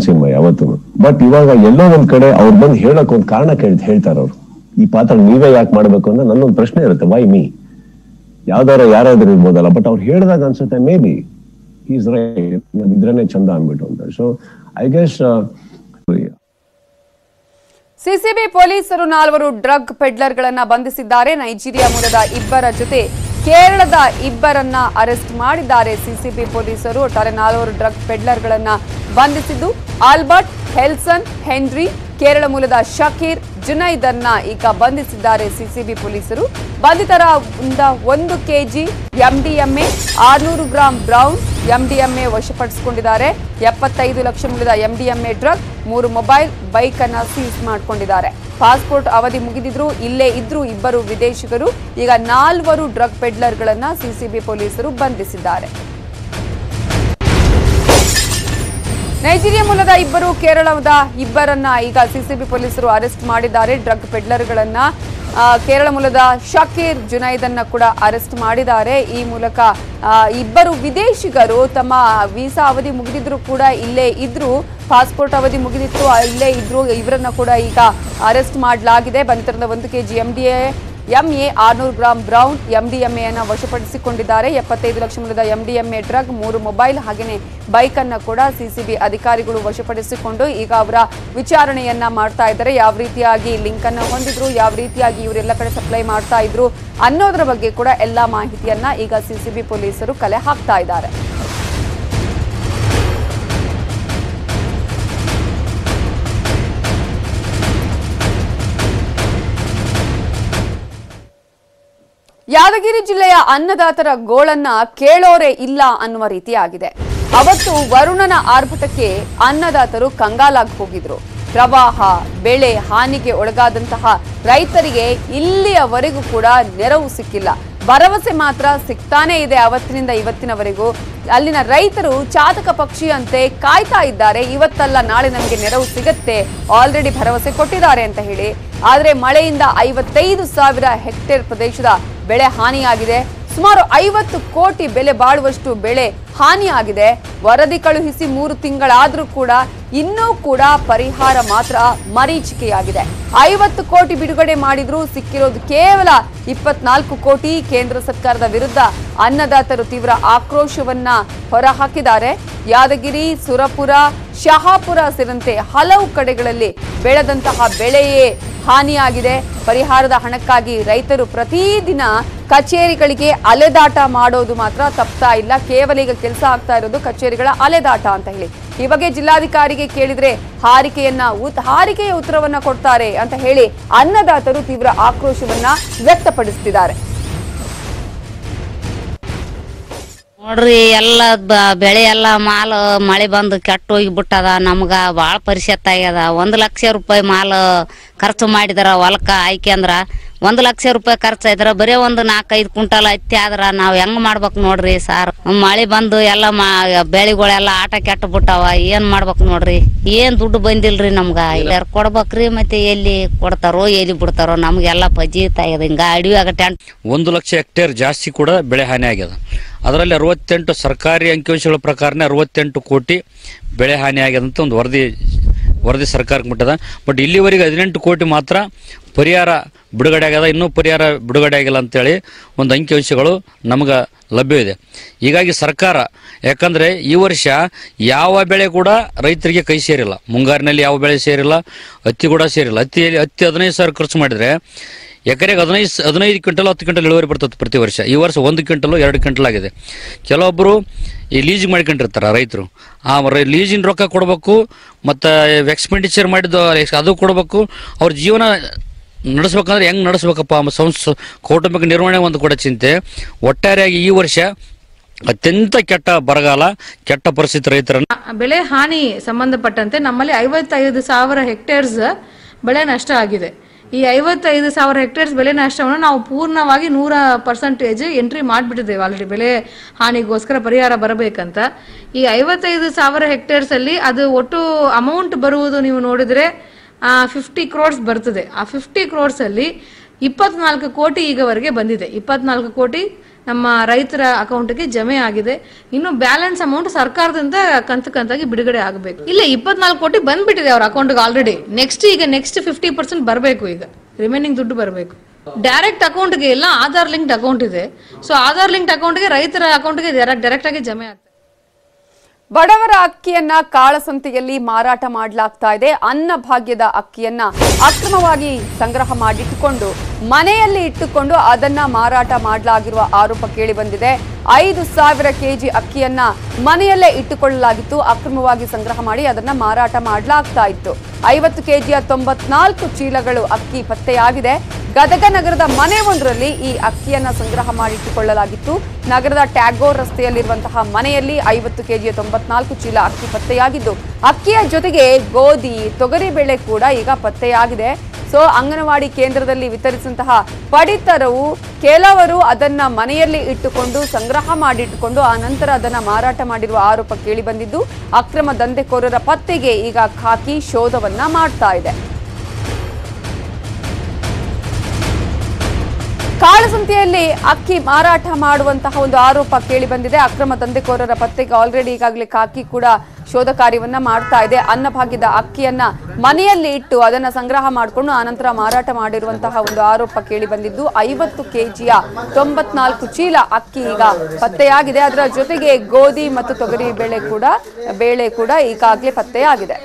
ಸಿನಿಮಾ ಯಾವತ್ತೂ. ಬಟ್ ಇವಾಗ ಎಲ್ಲೋ ಒಂದ್ ಕಡೆ ಅವ್ರು ಬಂದು ಹೇಳಕ್ ಒಂದ್ ಕಾರಣ ಹೇಳ್ತಾರ. ಅವ್ರು ಈ ಪಾತ್ರ ನೀವೇ ಯಾಕೆ ಮಾಡ್ಬೇಕು ಅಂದ್ರೆ ನನ್ನೊಂದು ಪ್ರಶ್ನೆ ಇರುತ್ತೆ, ವೈ ಮೀ? ಯಾರಾದ್ರೂ ಇರ್ಬೋದಲ್ಲ, ಬಟ್ ಅವ್ರು ಹೇಳಿದಾಗ ಅನ್ಸುತ್ತೆ ಮೇ ಬಿ ಈಸ್ ರೈಟ್, ಇದ್ರೇನೆ ಚಂದ ಅನ್ಬಿಟ್ಟು ಅಂತ. ಸೊ ಐ ಗೆಸ್ ಸಿಸಿಬಿ ಪೊಲೀಸರು 4 ಡ್ರಗ್ ಪೆಡ್ಲರ್ಗಳನ್ನ ಬಂಧಿಸಿದ್ದಾರೆ. ನೈಜೀರಿಯಾ ಮೂಲದ ಇಬ್ಬರ ಜೊತೆ ಕೇರಳದ ಇಬ್ಬರನ್ನ ಅರೆಸ್ಟ್ ಮಾಡಿದ್ದಾರೆ ಸಿಸಿಬಿ ಪೊಲೀಸರು. ಒಟ್ಟಾರೆ 4 ಡ್ರಗ್ ಪೆಡ್ಲರ್ಗಳನ್ನ ಬಂಧಿಸಿದ್ದು. ಆಲ್ಬರ್ಟ್, ಹೆಲ್ಸನ್, ಹೆನ್ರಿ, ಕೇರಳ ಮೂಲದ ಶಕೀರ್, ಜುನೈದನ್ನ ಈಗ ಬಂಧಿಸಿದ್ದಾರೆ ಸಿಸಿಬಿ ಪೊಲೀಸರು. ಬಂಧಿತರಿಂದ 1 KG MDMA, 600 gram brown MDMA ವಶಪಡಿಸಿಕೊಂಡಿದ್ದಾರೆ. 75 ಲಕ್ಷ ಮೂಲದ ಎಂಡಿಎಂಎ ಡ್ರಗ್, 3 ಮೊಬೈಲ್, ಬೈಕ್ ಅನ್ನ ಸೀಸ್ ಮಾಡಿಕೊಂಡಿದ್ದಾರೆ. ಪಾಸ್ಪೋರ್ಟ್ ಅವಧಿ ಮುಗಿದಿದ್ರು ಇಲ್ಲೇ ಇದ್ರು ಇಬ್ಬರು ವಿದೇಶಿಗರು. ಈಗ 4 ಡ್ರಗ್ ಪೆಡ್ಲರ್ಗಳನ್ನ ಸಿಸಿಬಿ ಪೊಲೀಸರು ಬಂಧಿಸಿದ್ದಾರೆ. ನೈಜೀರಿಯಾ ಮೂಲದ ಇಬ್ಬರು, ಕೇರಳದ ಇಬ್ಬರನ್ನ ಈಗ ಸಿಸಿಬಿ ಪೊಲೀಸರು ಅರೆಸ್ಟ್ ಮಾಡಿದ್ದಾರೆ. ಡ್ರಗ್ ಪೆಡ್ಲರ್ಗಳನ್ನ ಕೇರಳ ಮೂಲದ ಶಕೀರ್, ಜುನೈದನ್ನ ಕೂಡ ಅರೆಸ್ಟ್ ಮಾಡಿದ್ದಾರೆ. ಈ ಮೂಲಕ ಇಬ್ಬರು ವಿದೇಶಿಗರು ತಮ್ಮ ವೀಸಾ ಅವಧಿ ಮುಗಿದಿದ್ರು ಕೂಡ ಇಲ್ಲೇ ಇದ್ರು, ಪಾಸ್ಪೋರ್ಟ್ ಅವಧಿ ಮುಗಿದಿತ್ತು ಇಲ್ಲೇ ಇದ್ರು, ಇವರನ್ನ ಕೂಡ ಈಗ ಅರೆಸ್ಟ್ ಮಾಡಲಾಗಿದೆ. ಬಂಧಿತರಿಂದ 1 KG MA, 600 gram brown MDMA ಅನ್ನ ವಶಪಡಿಸಿಕೊಂಡಿದ್ದಾರೆ. 75 ಲಕ್ಷ ಮೂಲದ ಎಂಡಿಎಂಎ ಡ್ರಗ್, 3 ಮೊಬೈಲ್ ಹಾಗೆಯೇ ಬೈಕ್ ಅನ್ನ ಕೂಡ ಸಿಸಿಬಿ ಅಧಿಕಾರಿಗಳು ವಶಪಡಿಸಿಕೊಂಡು ಈಗ ಅವರ ವಿಚಾರಣೆಯನ್ನ ಮಾಡ್ತಾ ಇದ್ದಾರೆ. ಯಾವ ರೀತಿಯಾಗಿ ಲಿಂಕ್ ಅನ್ನ ಹೊಂದಿದ್ರು, ಯಾವ ರೀತಿಯಾಗಿ ಇವರೆಲ್ಲ ಕಡೆ ಸಪ್ಲೈ ಮಾಡ್ತಾ ಇದ್ರು ಅನ್ನೋದರ ಬಗ್ಗೆ ಕೂಡ ಎಲ್ಲಾ ಮಾಹಿತಿಯನ್ನ ಈಗ ಸಿಸಿಬಿ ಪೊಲೀಸರು ಕಲೆ ಹಾಕ್ತಾ ಇದ್ದಾರೆ. ಯಾದಗಿರಿ ಜಿಲ್ಲೆಯ ಅನ್ನದಾತರ ಗೋಳನ್ನ ಕೇಳೋರೆ ಇಲ್ಲ ಅನ್ನುವ ರೀತಿಯಾಗಿದೆ. ಅವತ್ತು ವರುಣನ ಆರ್ಭಟಕ್ಕೆ ಅನ್ನದಾತರು ಕಂಗಾಲಾಗಿ ಹೋಗಿದ್ರು. ಪ್ರವಾಹ, ಬೆಳೆ ಹಾನಿಗೆ ಒಳಗಾದಂತಹ ರೈತರಿಗೆ ಇಲ್ಲಿಯವರೆಗೂ ಕೂಡ ನೆರವು ಸಿಕ್ಕಿಲ್ಲ. ಭರವಸೆ ಮಾತ್ರ ಸಿಗ್ತಾನೇ ಇದೆ ಅವತ್ತಿನಿಂದ ಇವತ್ತಿನವರೆಗೂ. ಅಲ್ಲಿನ ರೈತರು ಚಾತಕ ಪಕ್ಷಿಯಂತೆ ಕಾಯ್ತಾ ಇದ್ದಾರೆ. ಇವತ್ತಲ್ಲ ನಾಳೆ ನಮಗೆ ನೆರವು ಸಿಗತ್ತೆ, ಆಲ್ರೆಡಿ ಭರವಸೆ ಕೊಟ್ಟಿದ್ದಾರೆ ಅಂತ ಹೇಳಿ. ಆದರೆ ಮಳೆಯಿಂದ 55,000 ಹೆಕ್ಟೇರ್ ಪ್ರದೇಶದ ಬೆಳೆ ಹಾನಿಯಾಗಿದೆ. ಸುಮಾರು 50 ಕೋಟಿ ಬೆಲೆ ಬಾಳುವಷ್ಟು ಬೆಳೆ ಹಾನಿಯಾಗಿದೆ. ವರದಿ ಕಳುಹಿಸಿ 3 ತಿಂಗಳಾದ್ರೂ ಕೂಡ ಇನ್ನೂ ಕೂಡ ಪರಿಹಾರ ಮಾತ್ರ ಮರೀಚಿಕೆಯಾಗಿದೆ. 50 ಕೋಟಿ ಬಿಡುಗಡೆ ಮಾಡಿದ್ರು ಸಿಕ್ಕಿರೋದು ಕೇವಲ 24 ಕೋಟಿ. ಕೇಂದ್ರ ಸರ್ಕಾರದ ವಿರುದ್ಧ ಅನ್ನದಾತರು ತೀವ್ರ ಆಕ್ರೋಶವನ್ನ ಹೊರಹಾಕಿದ್ದಾರೆ. ಯಾದಗಿರಿ, ಸುರಪುರ, ಶಹಾಪುರ ಸೇರಿದಂತೆ ಹಲವು ಕಡೆಗಳಲ್ಲಿ ಬೆಳೆದಂತಹ ಬೆಳೆಯೇ ಹಾನಿಯಾಗಿದೆ. ಪರಿಹಾರದ ಹಣಕ್ಕಾಗಿ ರೈತರು ಪ್ರತಿದಿನ ಕಚೇರಿಗಳಿಗೆ ಅಲೆದಾಟ ಮಾಡೋದು ಮಾತ್ರ ತಪ್ತಾ ಇಲ್ಲ. ಕೇವಲ ಈಗ ಕೆಲಸ ಆಗ್ತಾ ಇರೋದು ಕಚೇರಿಗಳ ಅಲೆದಾಟ ಅಂತ ಹೇಳಿ. ಈ ಬಗ್ಗೆ ಜಿಲ್ಲಾಧಿಕಾರಿಗೆ ಕೇಳಿದ್ರೆ ಹಾರಿಕೆಯ ಉತ್ತರವನ್ನ ಕೊಡ್ತಾರೆ ಅಂತ ಹೇಳಿ ಅನ್ನದಾತರು ತೀವ್ರ ಆಕ್ರೋಶವನ್ನ ವ್ಯಕ್ತಪಡಿಸುತ್ತಿದ್ದಾರೆ. ನೋಡ್ರಿ ಎಲ್ಲ ಬೆಳೆ ಎಲ್ಲ ಮಾಲ್ ಮಳೆ ಬಂದು ಕೆಟ್ಟ ಹೋಗಿಬಿಟ್ಟದ. ನಮ್ಗ ಭಾಳ ಪರಿಷತ್ ಆಗ್ಯದ. 1 ಲಕ್ಷ ರೂಪಾಯಿ ಮಾಲ್ ಖರ್ಚು ಮಾಡಿದಾರ ಹೊಲಕ್ಕ ಆಯ್ಕೆ ಅಂದ್ರ 1 ಲಕ್ಷ ರೂಪಾಯಿ ಖರ್ಚಾಯ್ದ್ರ ಬರೀ ಒಂದು 4-5 ಕ್ವಿಂಟಲ್ ಹತ್ತಿ ಆದ್ರ ನಾವ್ ಹೆಂಗ್ ಮಾಡ್ಬೇಕು ನೋಡ್ರಿ ಸಾರ್. ಮಳೆ ಬಂದು ಎಲ್ಲ ಬೆಳೆಗಳೆಲ್ಲ ಆಟ ಕೆಟ್ಟ ಬಿಟ್ಟಾವ. ಏನ್ ಮಾಡ್ಬೇಕು ನೋಡ್ರಿ, ಏನ್ ದುಡ್ಡು ಬಂದಿಲ್ರಿ ನಮ್ಗ. ಯಾರು ಕೊಡ್ಬೇಕ್ರಿ, ಮತ್ತೆ ಎಲ್ಲಿ ಕೊಡ್ತಾರೋ ಎಲ್ಲಿ ಬಿಡ್ತಾರೋ ನಮ್ಗೆಲ್ಲ ಪಜೀತ್ ಆಗ್ಯದ. ಹಿಂಗ ಅಡವಿಯಾಗ ಟೆಂಟ್ 1 ಲಕ್ಷ ಹೆಕ್ಟೇರ್ ಜಾಸ್ತಿ ಕೂಡ ಬೆಳೆ ಹಾನಿ ಆಗ್ಯದ. ಅದರಲ್ಲಿ 68 ಸರ್ಕಾರಿ ಅಂಕಿಅಂಶಗಳ ಪ್ರಕಾರನೇ 68 ಕೋಟಿ ಬೆಳೆ ಹಾನಿ ಆಗ್ಯದ ಅಂತ ಒಂದು ವರದಿ ಸರ್ಕಾರಕ್ಕೆ ಮುಟ್ಟದ. ಬಟ್ ಇಲ್ಲಿವರೆಗೆ 18 ಕೋಟಿ ಮಾತ್ರ ಪರಿಹಾರ ಬಿಡುಗಡೆ ಆಗ್ಯದ. ಇನ್ನೂ ಪರಿಹಾರ ಬಿಡುಗಡೆ ಆಗಿಲ್ಲ ಅಂತೇಳಿ ಒಂದು ಅಂಕಿಅಂಶಗಳು ನಮ್ಗೆ ಲಭ್ಯವಿದೆ. ಹೀಗಾಗಿ ಸರ್ಕಾರ, ಯಾಕಂದರೆ ಈ ವರ್ಷ ಯಾವ ಬೆಳೆ ಕೂಡ ರೈತರಿಗೆ ಕೈ ಸೇರಿಲ್ಲ. ಮುಂಗಾರಿನಲ್ಲಿ ಯಾವ ಬೆಳೆ ಸೇರಿಲ್ಲ, ಹತ್ತಿ ಕೂಡ ಸೇರಿಲ್ಲ. ಹತ್ತಿ 15 ಸಾವಿರ ಖರ್ಚು ಮಾಡಿದರೆ ಎಕರೆಗೆ 15 ಕ್ವಿಂಟಲ್ 10 ಕ್ವಿಂಟಲ್ ಇಳುವರಿ ಬರ್ತದೆ ಪ್ರತಿ ವರ್ಷ. ಈ ವರ್ಷ 1 ಕ್ವಿಂಟಲ್ 2 ಕ್ವಿಂಟಲ್ ಆಗಿದೆ. ಕೆಲವೊಬ್ಬರು ಈ ಲೀಸ್ ಮಾಡ್ಕೊಂಡಿರ್ತಾರೆ ರೈತರು. ಆ ಲೀಸಿನ ರೊಕ್ಕ ಕೊಡಬೇಕು, ಮತ್ತು ಎಕ್ಸ್ಪೆಂಡಿಚರ್ ಮಾಡಿದ್ದು ಅದು ಕೊಡಬೇಕು. ಅವ್ರ ಜೀವನ ನಡೆಸ್ಬೇಕಂದ್ರೆ ಹೆಂಗೆ ನಡೆಸ್ಬೇಕಪ್ಪ ಕೌಟುಂಬಿಕ ನಿರ್ವಹಣೆ ಒಂದು ಕೂಡ ಚಿಂತೆ. ಒಟ್ಟಾರೆಯಾಗಿ ಈ ವರ್ಷ ಅತ್ಯಂತ ಕೆಟ್ಟ ಬರಗಾಲ, ಕೆಟ್ಟ ಪರಿಸ್ಥಿತಿ ರೈತರನ್ನ. ಬೆಳೆ ಹಾನಿ ಸಂಬಂಧಪಟ್ಟಂತೆ ನಮ್ಮಲ್ಲಿ 55,000 ಹೆಕ್ಟೇರ್ಸ್ ಬೆಳೆ ನಷ್ಟ ಆಗಿದೆ. ಈ 55,000 ಹೆಕ್ಟೇರ್ಸ್ ಬೆಳೆ ನಷ್ಟವನ್ನು ನಾವು ಪೂರ್ಣವಾಗಿ 100% ಎಂಟ್ರಿ ಮಾಡಿಬಿಟ್ಟಿದ್ದೇವೆ ಆಲ್ರೆಡಿ. ಬೆಳೆ ಹಾನಿಗೋಸ್ಕರ ಪರಿಹಾರ ಬರಬೇಕಂತ ಈ 55,000 ಹೆಕ್ಟೇರ್ಸ್ ಅಲ್ಲಿ ಅದು ಒಟ್ಟು ಅಮೌಂಟ್ ಬರುವುದು ನೀವು ನೋಡಿದ್ರೆ 50 crores ಬರ್ತದೆ. ಆ 50 crores ಅಲ್ಲಿ 24 ಕೋಟಿ ಈಗವರೆಗೆ ಬಂದಿದೆ. 24 ಕೋಟಿ ನಮ್ಮ ರೈತರ ಅಕೌಂಟ್ಗೆ ಜಮೆ ಆಗಿದೆ. ಇನ್ನು ಬ್ಯಾಲೆನ್ಸ್ ಅಮೌಂಟ್ ಸರ್ಕಾರದಿಂದ ಕಂತಾಗಿ ಬಿಡುಗಡೆ ಆಗಬೇಕು. ಇಲ್ಲ 24 ಕೋಟಿ ಬಂದ್ಬಿಟ್ಟಿದೆ ಅವ್ರ ಅಕೌಂಟ್ಗೆ ಆಲ್ರೆಡಿ. ನೆಕ್ಸ್ಟ್ 50% ಬರಬೇಕು. ಈಗ ರಿಮೈನಿಂಗ್ ದುಡ್ಡು ಬರಬೇಕು. ಡೈರೆಕ್ಟ್ ಅಕೌಂಟ್ಗೆ ಇಲ್ಲ, ಆಧಾರ್ ಲಿಂಕ್ಡ್ ಅಕೌಂಟ್ ಇದೆ. ಸೊ ಆಧಾರ್ ಲಿಂಕ್ಡ್ ಅಕೌಂಟ್ಗೆ ರೈತರ ಅಕೌಂಟ್ಗೆ ಡೈರೆಕ್ಟ್ ಆಗಿ ಜಮೆ ಆಗ್ತದೆ. ಬಡವರ ಅಕ್ಕಿಯನ್ನ ಕಾಳಸಂತೆಯಲ್ಲಿ ಮಾರಾಟ ಮಾಡಲಾಗ್ತಾ ಇದೆ. ಅನ್ನಭಾಗ್ಯದ ಅಕ್ಕಿಯನ್ನ ಅಕ್ರಮವಾಗಿ ಸಂಗ್ರಹ ಮಾಡಿಟ್ಟುಕೊಂಡು ಮನೆಯಲ್ಲಿ ಇಟ್ಟುಕೊಂಡು ಅದನ್ನ ಮಾರಾಟ ಮಾಡಲಾಗಿರುವ ಆರೋಪ ಕೇಳಿ ಬಂದಿದೆ. 5,000 ಕೆಜಿ ಅಕ್ಕಿಯನ್ನ ಮನೆಯಲ್ಲೇ ಇಟ್ಟುಕೊಳ್ಳಲಾಗಿತ್ತು. ಅಕ್ರಮವಾಗಿ ಸಂಗ್ರಹ ಮಾಡಿ ಅದನ್ನ ಮಾರಾಟ ಮಾಡಲಾಗ್ತಾ ಇತ್ತು. 50 ಕೆಜಿಯ 94 ಚೀಲಗಳು ಅಕ್ಕಿ ಪತ್ತೆಯಾಗಿದೆ. ಗದಗ ನಗರದ ಮನೆ ಒಂದರಲ್ಲಿ ಈ ಅಕ್ಕಿಯನ್ನ ಸಂಗ್ರಹ ಮಾಡಿಟ್ಟುಕೊಳ್ಳಲಾಗಿತ್ತು. ನಗರದ ಟ್ಯಾಗೋರ್ ರಸ್ತೆಯಲ್ಲಿರುವಂತಹ ಮನೆಯಲ್ಲಿ 50 ಕೆಜಿಯ 94 ಚೀಲ ಅಕ್ಕಿ ಪತ್ತೆಯಾಗಿದ್ದು, ಅಕ್ಕಿಯ ಜೊತೆಗೆ ಗೋಧಿ, ತೊಗರಿಬೇಳೆ ಕೂಡ ಈಗ ಪತ್ತೆಯಾಗಿದೆ. ಸೊ ಅಂಗನವಾಡಿ ಕೇಂದ್ರದಲ್ಲಿ ವಿತರಿಸಿದಂತಹ ಪಡಿತರವು ಕೆಲವರು ಅದನ್ನ ಮನೆಯಲ್ಲಿ ಇಟ್ಟುಕೊಂಡು ಸಂಗ್ರಹ ಮಾಡಿಟ್ಟುಕೊಂಡು ಆ ನಂತರ ಅದನ್ನ ಮಾರಾಟ ಮಾಡಿರುವ ಆರೋಪ ಕೇಳಿ ಬಂದಿದ್ದು, ಅಕ್ರಮ ದಂಧೆಕೋರರ ಪತ್ತೆಗೆ ಈಗ ಖಾಕಿ ಶೋಧವನ್ನ ಮಾಡ್ತಾ ಇದೆ. ಕಾಳಸಂತೆಯಲ್ಲಿ ಅಕ್ಕಿ ಮಾರಾಟ ಮಾಡುವಂತಹ ಒಂದು ಆರೋಪ ಕೇಳಿ ಬಂದಿದೆ. ಅಕ್ರಮ ದಂಧೆಕೋರರ ಪತ್ತೆಗೆ ಆಲ್ರೆಡಿ ಈಗಾಗಲೇ ಖಾಕಿ ಕೂಡ ಶೋಧ ಕಾರ್ಯವನ್ನ ಮಾಡ್ತಾ ಇದೆ. ಅನ್ನಭಾಗ್ಯದ ಅಕ್ಕಿಯನ್ನ ಮನೆಯಲ್ಲಿ ಇಟ್ಟು ಅದನ್ನ ಸಂಗ್ರಹ ಮಾಡಿಕೊಂಡು ಆನಂತರ ಮಾರಾಟ ಮಾಡಿರುವಂತಹ ಒಂದು ಆರೋಪ ಕೇಳಿ ಬಂದಿದ್ದು, 50 ಕೆಜಿಯ 94 ಚೀಲ ಅಕ್ಕಿ ಈಗ ಪತ್ತೆಯಾಗಿದೆ. ಅದರ ಜೊತೆಗೆ ಗೋಧಿ ಮತ್ತು ತೊಗರಿ ಬೇಳೆ ಕೂಡ ಈಗಾಗಲೇ ಪತ್ತೆಯಾಗಿದೆ.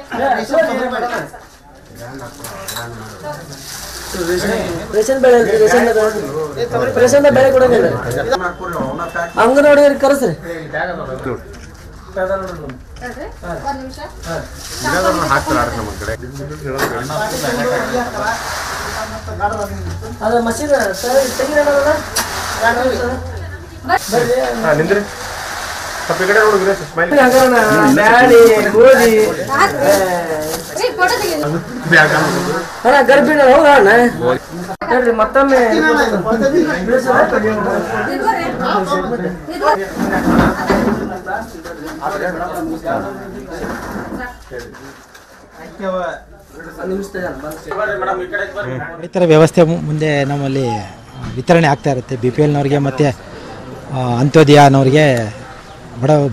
ಅಂಗನವಾಡಿ ಕರೆಸ್ರಿ. ಅದ ಮಷೀನ್ ನಿಂದ್ರಿ ಸ್ವಲ್ಪ ಈ ಕಡೆ ನೋಡಿದ್ರೆ ಗರ್ಭಿಣ ಹೌದಣ್ಣ ಹೇಳ್ರಿ ಮತ್ತೊಮ್ಮೆ ರೈತರ ವ್ಯವಸ್ಥೆ ಮುಂದೆ ನಮ್ಮಲ್ಲಿ ವಿತರಣೆ ಆಗ್ತಾ ಇರುತ್ತೆ. BPLನವ್ರಿಗೆ ಮತ್ತು ಅಂತ್ಯೋದಯ ಅನ್ನೋರಿಗೆ